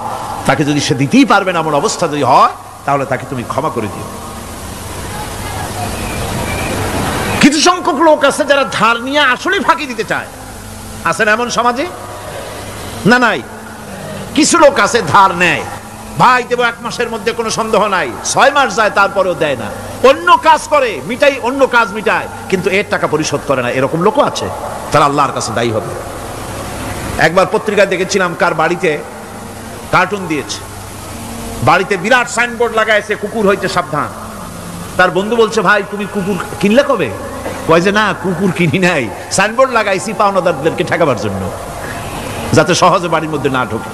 Speaker 2: তাকে যদি সে দিতেই পারবে না এমন অবস্থা যদি হয়, তাহলে তাকে তুমি ক্ষমা করে দিও। কিছু সংখ্যক লোক আছে যারা ধার নিয়ে আসলে ফাঁকি দিতে চায়, আছেন এমন সমাজে না? নাই। কিছু লোক আছে ধার নেয়, ভাই দেব 1 মাসের মধ্যে, কোনো সন্দেহ নাই। 6 মাস যায় তারপরেও দেয় না, অন্য কাজ করে মিটাই, অন্য কাজ মিটায়, কিন্তু এর টাকা পরিশোধ করে না। এরকম লোকও আছে, তারা আল্লাহর কাছে দায়ী হবে। একবার পত্রিকায় দেখেছিলাম কার বাড়িতে কার্টুন দিয়েছে, বাড়িতে বিরাট সাইনবোর্ড লাগাইছে কুকুর হইতে সাবধান। তার বন্ধু বলছে ভাই তুমি কুকুর কিনলে কবে? কয় যে না কুকুর কিনি নাই, সাইনবোর্ড লাগাইছি পাওনাদারদেরকে ঠেকাবার জন্য, যাতে সহজে বাড়ির মধ্যে না ঢোকে।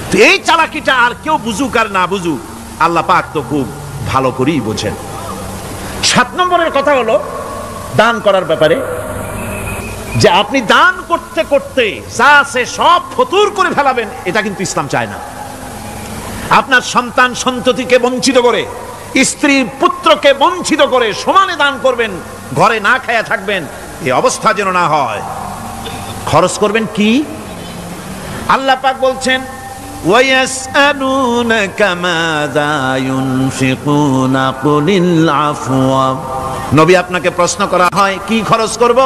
Speaker 2: তো এই চালাকিটা আর কেউ বুঝুক আর না বুঝুক, আল্লাহ পাক তো খুব ভালো করেই বোঝেন। 7 নম্বরের কথা হলো দান করার ব্যাপারে, যে আপনি দান করতে করতে যা আছে সব ফতুর করে ফেলাবেন, এটা কিন্তু ইসলাম চায় না। আপনার সন্তান সন্ততিকে বঞ্চিত করে, স্ত্রী পুত্রকে বঞ্চিত করে সমানে দান করবেন, ঘরে না খায়া থাকবেন, এই অবস্থা যেন না হয়। খরচ করবেন কি? আল্লাহ পাক বলছেন
Speaker 3: وَيَسْأَلُونَكَ مَاذَا يُنْفِقُونَ قُلِ الْعَفْوَ।
Speaker 2: নবী আপনাকে প্রশ্ন করা হয় কি খরচ করব?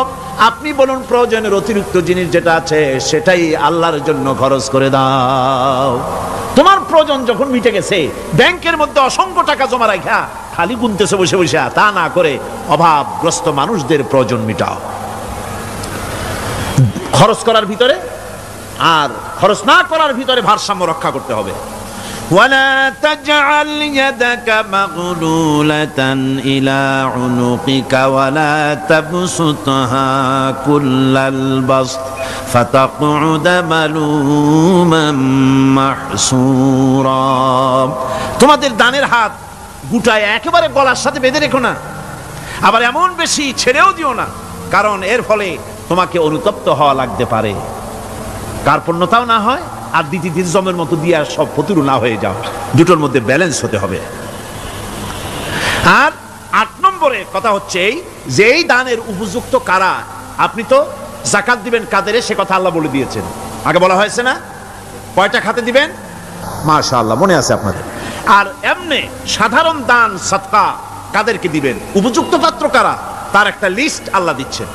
Speaker 2: আপনি বলুন প্রয়োজনের অতিরিক্ত জিনিস যেটা আছে সেটাই আল্লাহর জন্য খরচ করে দাও। তোমার প্রয়োজন যখন মিটে গেছে, ব্যাংকের মধ্যে অসংখ্য টাকা জমা রাখা খালি গুনতেছে বসে বসে, তা না করে অভাবগ্রস্ত মানুষদের প্রয়োজন মিটাও। খরচ করার ভিতরে আর খরচ না করার ভিতরে ভারসাম্য রক্ষা করতে হবে।
Speaker 3: ولا تجعل يدك مغلولة إلى عنقك ولا تبسطها كل البسط فتقعد ملوما محسورا।
Speaker 2: তোমাদের দানের হাত গুটায় একেবারে গলার সাথে বেঁধে রেখো না, আবার এমন বেশি ছেড়েও দিও না, কারণ এর ফলে তোমাকে অনুতপ্ত হওয়া লাগতে পারে, কার্পণ্যতাও না হয়, আর দিতি জমের মতো দিয়ে সব ফতুর না হয়ে যাও। দুটোর মধ্যে ব্যালেন্স হতে হবে। আর 8 নম্বরে কথা হচ্ছে এই যে এই দানের উপযুক্ত কারা। আপনি তো যাকাত দিবেন কাদের, সে কথা আল্লাহ বলে দিয়েছেন, আগে বলা হয়েছে না? কয়টা খাতে দিবেন? মাশাআল্লাহ মনে আছে আপনাদের। আর এমনি সাধারণ দান সাদকা কাদেরকে দিবেন, উপযুক্ত পাত্র কারা, তার একটা লিস্ট আল্লাহ দিচ্ছেন।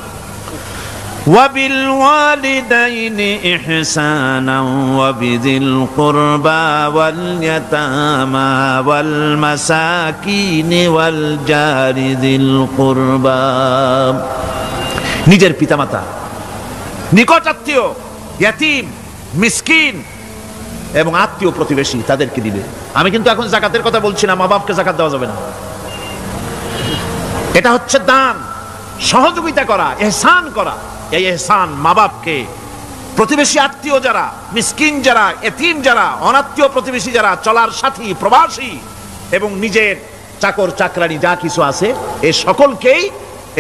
Speaker 3: وبالوالدين إحسانا وبذي القربى واليتامى والمساكين والجار ذي القربى।
Speaker 2: নিজের পিতামাতা, নিকট আত্মীয়, ইয়াতিম, মিসকিন এবং আত্মীয় প্রতিবেশী তাদেরকে দিবে। আমি কিন্তু এখন যাকাতের কথা বলছি না, মা বাপকে যাকাত দেওয়া যাবে না। এটা হচ্ছে দান, সহযোগিতা করা, ইহসান করা। এই ইহসান মা বাপকে, প্রতিবেশী আত্মীয় যারা, মিসকিন যারা, এতিম যারা, অনাত্মীয় প্রতিবেশী যারা, চলার সাথী, প্রবাসী এবং নিজের চাকর চাকরানি যা কিছু আছে, এই সকলকেই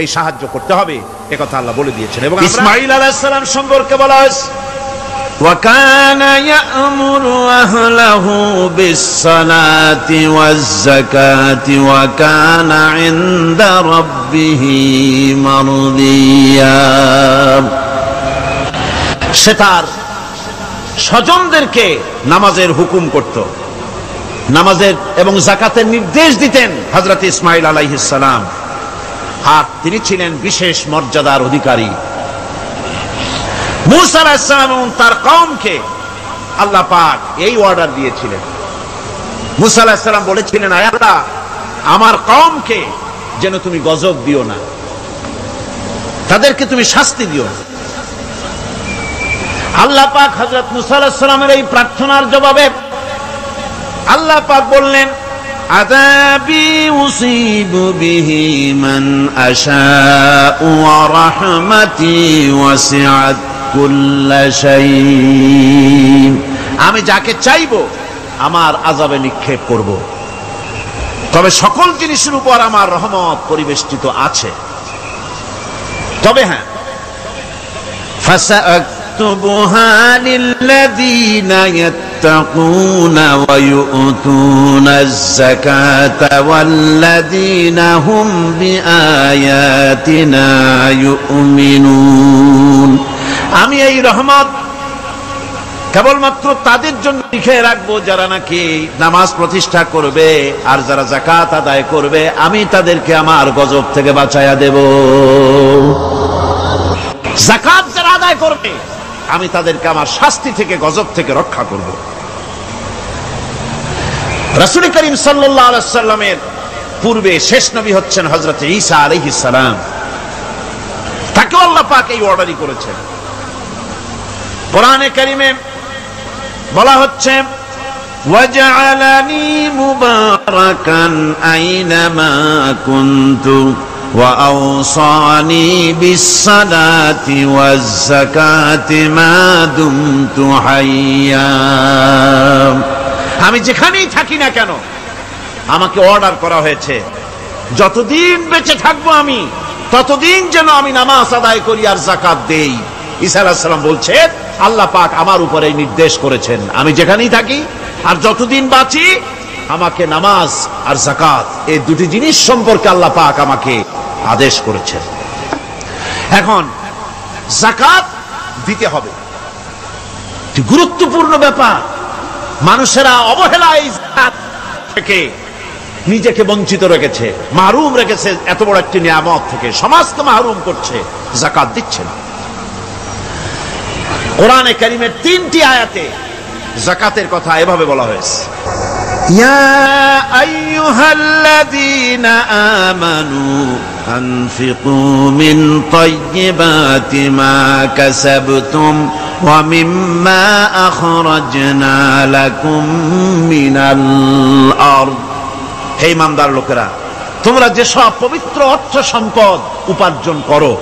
Speaker 2: এই সাহায্য করতে হবে, এ কথা আল্লাহ বলে দিয়েছেন। এবং ইসমাঈল আলাইহিস সালাম সম্পর্কে বলা হয়েছে
Speaker 3: وكان يأمر أهله بالصلاة والزكاة وكان عند ربه مرضيا।
Speaker 2: সে তার স্বজনদেরকে নামাজের হুকুম করত, নামাজের এবং যাকাতের নির্দেশ দিতেন হযরত ইসমাঈল আলাইহিস সালাম, আর তিনি ছিলেন বিশেষ মর্যাদার অধিকারী। মুসা আলাইহিস সালাম এবং তার কওমকে আল্লাহ পাক এই অর্ডার দিয়েছিলেন। মুসা আলাইহিস সালাম বলেছিলেন, আয় আল্লাহ, আমার কওমকে যেন তুমি গজব দিও না, তাদেরকে তুমি শাস্তি দিও না। আল্লাহ পাক হযরত মুসা আলাইহিস সালামের এই প্রার্থনার জবাবে
Speaker 3: আল্লাহ পাক বললেন আযাবি উসিবু বিহি মান আশাউ ওয়া রাহমাতি ওয়াসিআত কুল্লা শাই। আমি যাকে চাইবো আমার আযাবে নিক্ষেপ করব, তবে সকল জিনিসের উপর আমার রহমত পরিবেষ্টিত আছে। তবে হ্যাঁ, ফাসাকতুবুহা লিল্লাযীনা ইয়াত্তাকুনা ওয়া ইউতুনাজ যাকাতা ওয়াল্লাযীনা হুম বিআয়াতিনা ইউমিনুন। আমি এই রহমত কেবলমাত্র তাদের জন্য লিখে রাখবো যারা নাকি নামাজ প্রতিষ্ঠা করবে আর যারা যাকাত আদায় করবে, আমি তাদেরকে আমার গজব থেকে বাঁচায়া দেব। যাকাত যারা আদায় করবে আমি তাদেরকে আমার শাস্তি থেকে, গজব থেকে রক্ষা করব। রাসূল করিম সাল্লাল্লাহু আলাইহি ওয়াসাল্লামের পূর্বে শেষ নবী হচ্ছেন হযরত ঈসা আলাইহিস সালাম। তাকে আল্লাহ পাক এই অর্ডারই করেছেন। কোরআনে কারিমে বলা হচ্ছে ওয়াজআলানি মুবারাকান আইনামা কুনতু ওয়া আওসানি বিস-সালাতি ওয়াজ-যাকাতি মা দুমতু হাইয়া। আমি যেখানেই থাকি না কেন আমাকে অর্ডার করা হয়েছে যতদিন বেঁচে থাকবো আমি ততদিন যেন আমি নামাজ আদায় করি আর যাকাত দেই। ঈসা আলাইহিস সালাম বলছেন আল্লাহ পাক আমার উপরে নির্দেশ করেছেন আমি যেখানেই থাকি আর যতদিন বাঁচি আমাকে নামাজ আর যাকাত এই দুটি জিনিস সম্পর্কে আল্লাহ পাক আমাকে আদেশ করেছেন। এখন যাকাত দিতে হবে, গুরুত্বপূর্ণ ব্যাপার। মানুষেরা অবহেলায় যাকাত থেকে নিজেকে বঞ্চিত রেখেছে, মাহরুম রেখেছে এত বড় একটি নিয়ামত থেকে। সমাজকে মাহরুম করছে, যাকাত দিচ্ছে না। কোরআনে কারিমের 3টি আয়াতে যাকাতের কথা এভাবে বলা হয়েছে, ইয়া আইয়ুহাল্লাযীনা আমানু আনফিকু মিন তাইয়্যিবাতি মা কাসাবতুম ওয়া মিম্মা আখরাজনা লাকুম মিনাল আরদ। হে ইমানদার লোকেরা, তোমরা যেসব পবিত্র অর্থ সম্পদ উপার্জন করো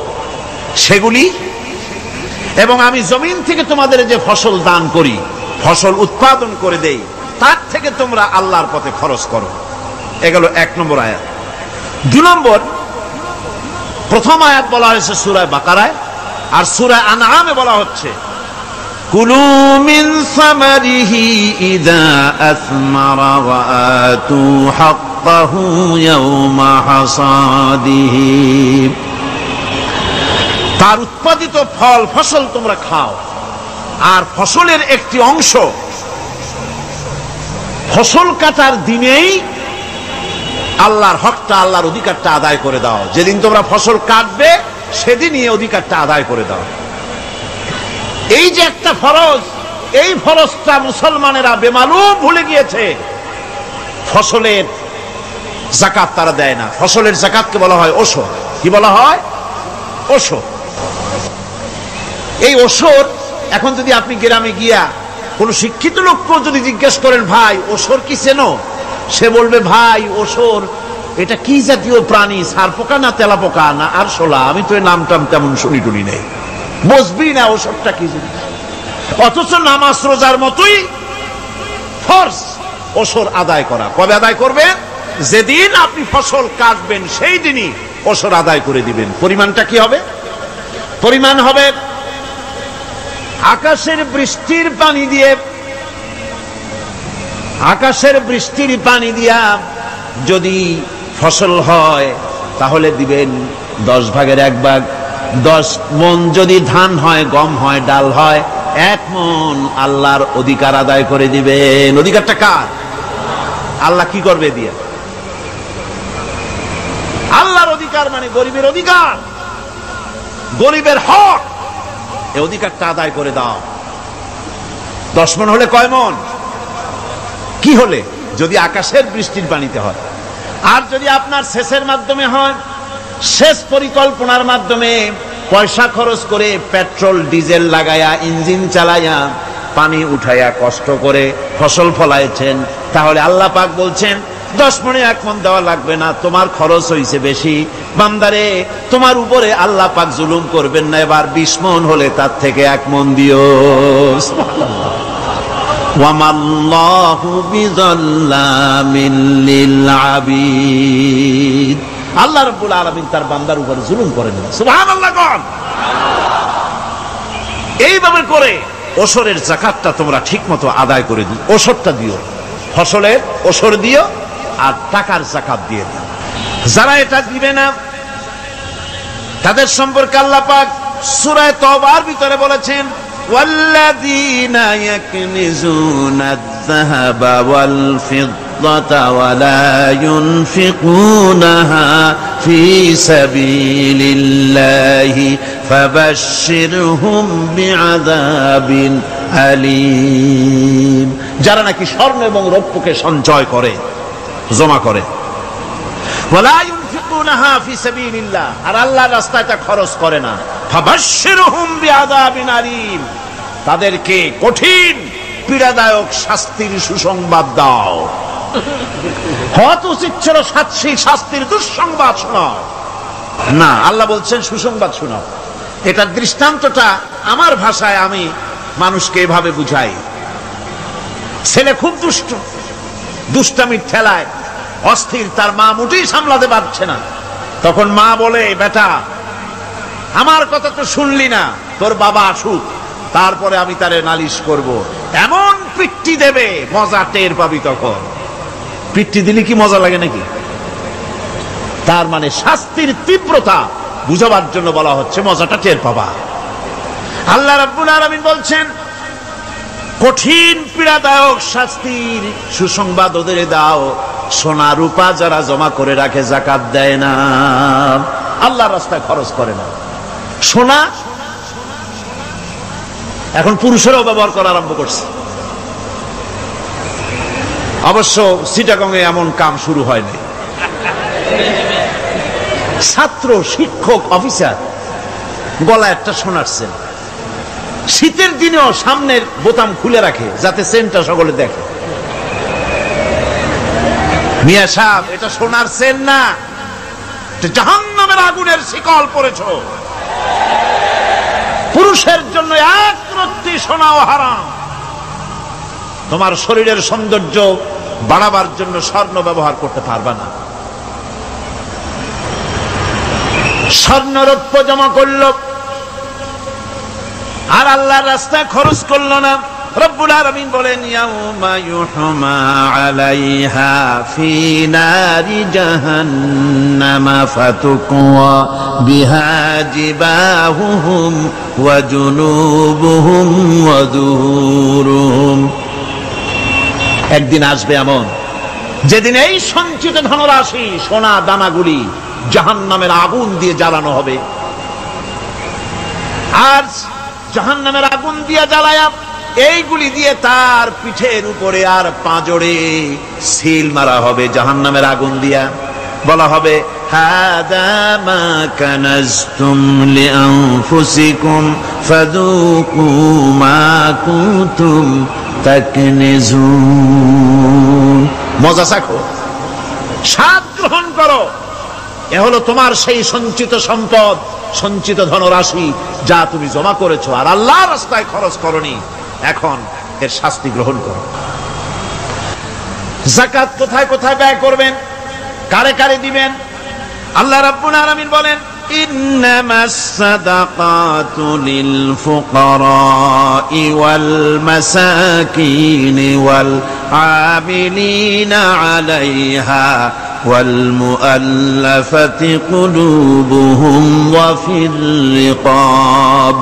Speaker 3: সেগুলি, এবং আমি জমিন থেকে তোমাদের যে ফসল দান করি, ফসল উৎপাদন করে দেই, তার থেকে তোমরা আল্লাহর পথে খরচ করো। এগুলো 1 নম্বর আয়াত। 2 নম্বর, প্রথম আয়াত বলা হয়েছে সূরা বাকারায়, আর সূরা আনআমে বলা হচ্ছে কুলু মিন সামারিহি ইযা আসমারা ওয়া আতু হাক্কাহু ইয়াওমা হাসাদিহি। তার উৎপাদিত ফল ফসল তোমরা খাও, আর ফসলের একটি অংশ ফসল কাটার দিনেই আল্লাহর হকটা, আল্লাহর অধিকারটা আদায় করে দাও। যেদিন তোমরা ফসল কাটবে সেদিনই অধিকারটা আদায় করে দাও। এই যে একটা ফরজ, এই ফরজটা মুসলমানেরা বেমালুম ভুলে গিয়েছে। ফসলের যাকাত তারা দেয় না। ফসলের যাকাতকে বলা হয় ওশর। কি বলা হয়? ওশর। এই ওশর এখন যদি আপনি গ্রামে গিয়া কোন শিক্ষিত লোককে যদি জিজ্ঞেস করেন, ভাই ওশর কি চেনো? সে বলবে, ভাই ওশর এটা কি জাতীয় প্রাণী, সারপোকা না তেলাপোকা না আরশোলা, আমি তো এই নামটাম তেমন শুনি টুনি নেই, বুঝবি না ওশরটা কি জিনিস। অথচ নামাজ রোজার মতোই ফরজ ওশর আদায় করা। কবে আদায় করবেন? যেদিন আপনি ফসল কাটবেন সেই দিনই ওশর আদায় করে দিবেন। পরিমাণটা কি হবে? পরিমাণ হবে আকাশের বৃষ্টির পানি দিয়ে, আকাশের বৃষ্টির পানি দিয়া যদি ফসল হয় তাহলে দিবেন 10 ভাগের 1 ভাগ। 10 মণ যদি ধান হয়, গম হয়, ডাল হয়, 1 মণ আল্লাহর অধিকার আদায় করে দিবেন। অধিকারটা কার? আল্লাহ কি করবে দিয়ে? আল্লাহর অধিকার মানে গরিবের অধিকার, গরিবের হক। এই অধিকারটা আদায় করে দাও। 10 মণ হলে কয় মণ? কি হলে? যদি আকাশের বৃষ্টির পানিতে হয়। আর যদি আপনার সেচের মাধ্যমে হয়, সেচ পরিকল্পনার মাধ্যমে পয়সা খরচ করে পেট্রোল ডিজেল লাগায়া ইঞ্জিন চালায়া পানি উঠাইয়া কষ্ট করে ফসল ফলাইছেন, তাহলে আল্লাহ পাক বলছেন 10 মণে 1 মণ দেওয়া লাগবে না, তোমার খরচ হইছে বেশি। বান্দারে, তোমার উপরে আল্লাহ পাক জুলুম করবেন না, এবার 20 মণ হলে তার থেকে 1 মণ দিও। সুবহানাল্লাহ। ওয়ামাল্লাহু বিযাল্লামিন লিল আবিদ। আল্লাহ রাব্বুল আলামিন তার বান্দার উপরে জুলুম করেন না। সুবহানাল্লাহ। কোন এইভাবে করে ওসরের যাকাতটা তোমরা ঠিকমতো আদায় করে দিও। ওসরটা দিও, ফসলের ওসর দিও আর টাকার যাকাত দিয়ে দিও। যারা এটা দিবে না তাদের সম্পর্কে আল্লাহ পাক সূরা তওবার ভিতরে বলেছেন, ওয়াল্লাযীনা ইয়াকনিজুনা আয-যাহাবা ওয়াল ফিদ্দাতা ওয়া লা ইউনফিকুনাহা ফী সাবিলিল্লাহি ফাবাশশিরহুম বিআযাবিন আলীম। যারা নাকি স্বর্ণ এবং রৌপ্যকে সঞ্চয় করে, জমা করে, ওয়া লা ইউনফিকুনাহা ফী সাবিলিল্লাহ, আর আল্লাহর রাস্তায় তা খরচ করে না, ফাবাশশিরহুম বিআযাবিন আলীম, তাদেরকে কঠিন পীড়াদায়ক শাস্তির সুসংবাদ দাও। হয়তো উচিত ছিল শাস্তির দুঃসংবাদ শোনাও, না, আল্লাহ বলছেন সুসংবাদ শোনাও। এটার দৃষ্টান্তটা আমার ভাষায় আমি মানুষকে এভাবে বুঝাই। ছেলে খুব দুষ্ট, দুষ্টামির ঠেলায় অস্থির, তার মা মোটেই সামলাতে পারছে না। তখন মা বলে, বেটা আমার কথা তো শুনলি না, তোর বাবা আসুক, তারপরে আমি তারে নালিশ করব। এমন পিট্টি দেবে, মজা টের পাবি। তখন পিট্টি দিলে কি মজা লাগে নাকি? তার মানে শাস্তির তীব্রতা বুঝাবার জন্য বলা হচ্ছে, মজাটা টের পাবা। আল্লাহ রাব্বুল আলামিন বলছেন, কঠিন পীড়াদায়ক শাস্তির সুসংবাদ ওদের দাও, সোনা রূপা যারা জমা করে রাখে, যাকাত দেয় না, আল্লাহর রাস্তায় খরচ করে না। সোনা এখন পুরুষেরাও ব্যবহার করা আরম্ভ করছে। অবশ্য চিটাগংয়ে এমন কাম শুরু হয়নি। ছাত্র, শিক্ষক, অফিসার গলায় একটা সোনার চেন, শীতের দিনেও সামনের বোতাম খুলে রাখে যাতে চেনটা সকলে দেখে। মিয়া সাহেব, এটা সোনার চেন না, জাহান্নামের আগুনের শিকল পড়েছ। পুরুষের জন্য এক রত্তি সোনাও হারাম। তোমার শরীরের সৌন্দর্য বাড়াবার জন্য স্বর্ণ ব্যবহার করতে পারবা না। স্বর্ণ রৌপ্য জমা করল আর আল্লাহর রাস্তায় খরচ করল না। রব্বুল আলামিন বলেন, ইয়াউমা ইউহমা আলাইহা ফি নারি জাহান্নামা ফাতুকওয়া বিহা জিবাহুহুম ওয়া জুনুবুহুম ওয়া যুহুরুহুম। একদিন আসবে এমন, যেদিন এই সঞ্চিত ধনরাশি, সোনা দানাগুলি জাহান্নামের আগুন দিয়ে জ্বালানো হবে। আর জাহান্নামের আগুন দিয়ে জ্বালায়া এইগুলি দিয়ে তার পিঠের উপরে আর পাঁজরে সিল মারা হবে জাহান্নামের আগুন দিয়া। বলা হবে, হাদা মা কানাজতুম লিআনফুসিকুম ফাযুকু মা কুনতুম তাকনিজুন। মজা চাখো, স্বাদ গ্রহণ করো। এ হলো তোমার সেই সঞ্চিত সম্পদ, সঞ্চিত ধনরাশি যা তুমি জমা করেছো আর আল্লাহর রাস্তায় খরচ করনি। এখন এর শাস্তি গ্রহণ করো। যাকাত কোথায় কোথায় ব্যয় করবেন, কারে কারে দিবেন? আল্লাহ রাব্বুল আলামিন বলেন, ইন্নামাস সাদাকাতু লিল ফুকারাই ওয়াল মাসাকিন ওয়াল আমিলিনা আলাইহা ওয়াল মুআল্লাফাতি কুলুবুহুম ওয়া ফির রিকাব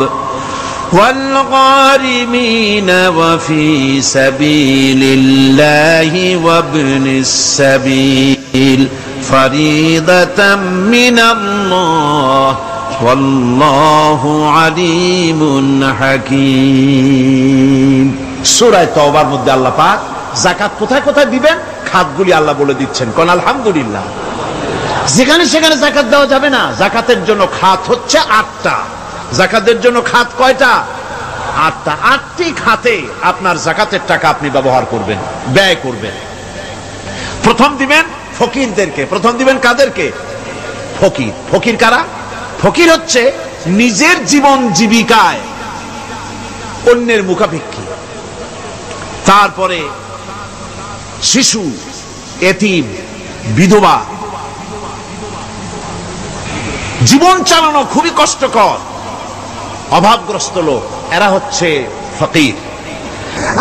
Speaker 3: والغارمين وفي سبيل الله وابن السبيل فريضة من الله والله عليم حكيم। সূরা তাওবার মধ্যে আল্লাহ পাক যাকাত কোথায় কোথায় দিবেন খাতগুলি আল্লাহ বলে দিচ্ছেন। কোন আলহামদুলিল্লাহ। যেখানে সেখানে যাকাত দেওয়া যাবে না। যাকাতের জন্য খাত হচ্ছে 8টা। যাকাতের জন্য খাত কয়টা?
Speaker 2: আটটি খাতে আপনার যাকাতের টাকা আপনি ব্যবহার করবেন, ব্যয় করবেন। প্রথম দিবেন ফকিরদেরকে। প্রথম দিবেন কাদেরকে? ফকির। ফকির কারা? ফকির হচ্ছে নিজের জীবন জীবিকায় অন্যের মুখাপেক্ষী। তারপরে শিশু, এতিম, বিধবা, জীবন চালানো খুবই কষ্টকর, অভাবগ্রস্ত লোক, এরা হচ্ছে ফকির।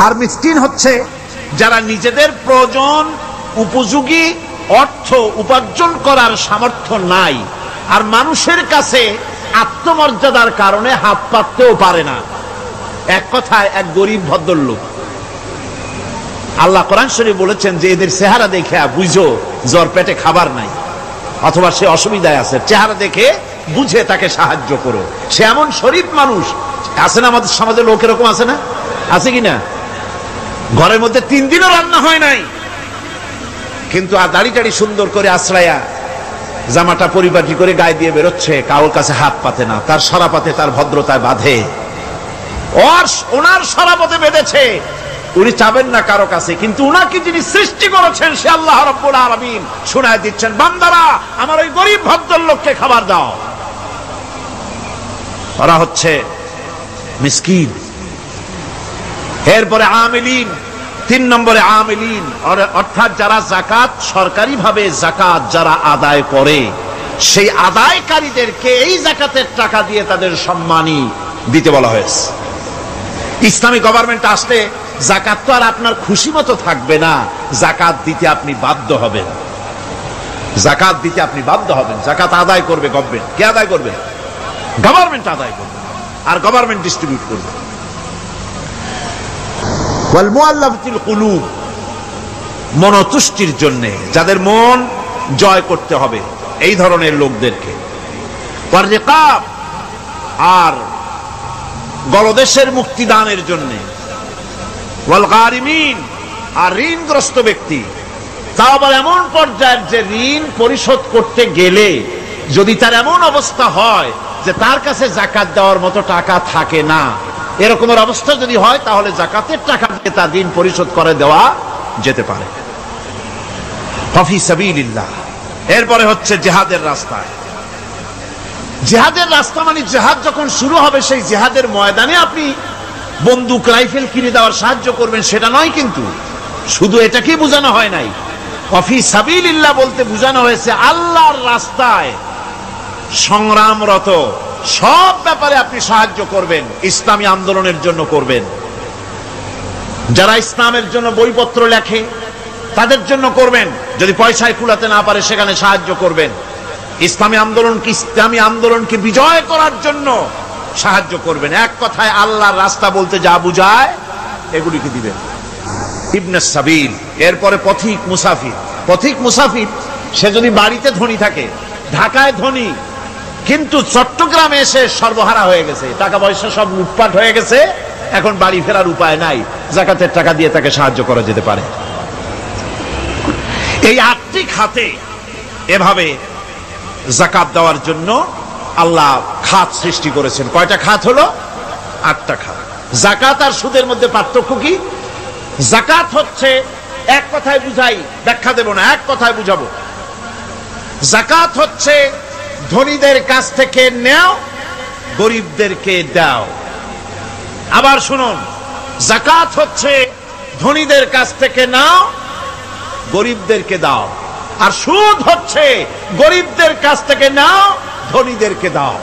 Speaker 2: আর মিসকিন হচ্ছে যারা নিজেদের প্রয়োজন উপযোগী অর্থ উপার্জন করার সামর্থ্য নাই, আর মানুষের কাছে আত্মমর্যাদার কারণে হাত পাততেও পারে না। এক কথায় এক গরিব ভদ্রলোক। আল্লাহ কোরআন শরীফে বলেছেন যে এদের চেহারা দেখে বুঝো জ্বর পেটে খাবার নাই, অথবা সে অসুবিধায় আছে, চেহারা দেখে বুঝে তাকে সাহায্য করো। সে এমন শরীফ মানুষ আছে না আমাদের সমাজে? লোক এরকম আছে না? আছে কিনা? ঘরের মধ্যে 3 দিনও রান্না হয় নাই, কিন্তু আর দাড়ি টাড়ি সুন্দর করে আশ্রয়া জামাটা পরিপাটি করে গায়ে দিয়ে বেরোচ্ছে, কারোর কাছে হাত পাতে না, তার সরাপাতে তার ভদ্রতায় বাঁধে। ওনার সরাপথে বেঁধেছে, উনি চাবেন না কারো কাছে, কিন্তু উনাকে যিনি সৃষ্টি করেছেন সে আল্লাহ রাব্বুল আলামিন শোনায় দিচ্ছেন, বান্দারা আমার ওই গরিব ভদ্রলোককে খাবার দাও। ওরা হচ্ছে মিসকিন। এরপরে আমিলিন, 3 নম্বরে আমিলিন, অর্থাৎ যারা যাকাত সরকারিভাবে যাকাত যারা আদায় করে, সেই আদায়কারীদেরকে এই যাকাতের টাকা দিয়ে তাদের সম্মানী দিতে বলা হয়েছে। ইসলামী গভর্নমেন্ট আসলে যাকাত তো আর আপনার খুশি মতো থাকবে না, যাকাত দিতে আপনি বাধ্য হবেন। যাকাত দিতে আপনি বাধ্য হবেন। যাকাত আদায় করবে গভর্নমেন্ট। কে আদায় করবে? গভর্নমেন্ট আদায় করবে, আর গভর্নমেন্ট ডিস্ট্রিবিউট করবে। ওয়াল মুআল্লাফাতিল কুলুব, মনতুষ্টির জন্য, যাদের মন জয় করতে হবে, এই ধরনের লোকদেরকে। ওয়ার রিকাব, আর গলদেশের মুক্তিদানের জন্য। ওয়াল গারিমিন, আর ঋণগ্রস্ত ব্যক্তি, তা আবার এমন পর্যায়ের যে ঋণ পরিশোধ করতে গেলে যদি তার এমন অবস্থা হয় যে তার কাছে যাকাত দেওয়ার মতো টাকা থাকে না, এরকমের অবস্থা যদি হয় তাহলে যাকাতের টাকা দিয়ে তার ঋণ পরিশোধ করে দেওয়া যেতে পারে। ফি সাবিলিল্লাহ। এরপরে হচ্ছে জিহাদের রাস্তায়। জিহাদের রাস্তা মানে জিহাদ যখন শুরু হবে, সেই জিহাদের ময়দানে আপনি বন্দুক রাইফেল কিনে দেওয়ার সাহায্য করবেন সেটা নয়, কিন্তু শুধু এটাকে বোঝানো হয় নাই। ফি সাবিলিল্লাহ বলতে বোঝানো হয়েছে আল্লাহর রাস্তায় সংগ্রামরত সব ব্যাপারে আপনি সাহায্য করবেন, ইসলামী আন্দোলনের জন্য করবেন। যারা ইসলামের জন্য বইপত্র লেখে তাদের জন্য করবেন, যদি পয়সায় কুলাতে না পারে সেখানে সাহায্য করবেন। ইসলামী আন্দোলনকে বিজয় করার জন্য সাহায্য করবেন। এক কথায় আল্লাহর রাস্তা বলতে যা বুঝায় এগুলিকে দিবেন। ইবনে সাবিল, এরপরে পথিক মুসাফির। পথিক মুসাফির সে যদি বাড়িতে ধনী থাকে, ঢাকায় ধনী, কিন্তু চট্টগ্রামে এসে সর্বহারা হয়ে গেছে, টাকা পয়সা সব লুটপাট হয়ে গেছে, এখন বাড়ি ফেরার উপায় নাই, যাকাতের টাকা দিয়ে তাকে সাহায্য করা যেতে পারে। এই 8টি খাতে এভাবে যাকাত দেওয়ার জন্য আল্লাহ খাত সৃষ্টি করেছেন। কয়টা খাত হলো? 8টা খাত। যাকাত আর সুদের মধ্যে পার্থক্য কি? যাকাত হচ্ছে, এক কথায় বুঝাই, ব্যাখ্যা দেব না, এক কথায় বুঝাবো। যাকাত হচ্ছে ধনীদের কাছ থেকে নেও, গরিবদেরকে দাও। আবার শুনুন, যাকাত হচ্ছে ধনীদের কাছ থেকে নাও, গরিবদেরকে দাও। আর সুদ হচ্ছে গরিবদের কাছ থেকে নাও, ধনীদেরকে দাও।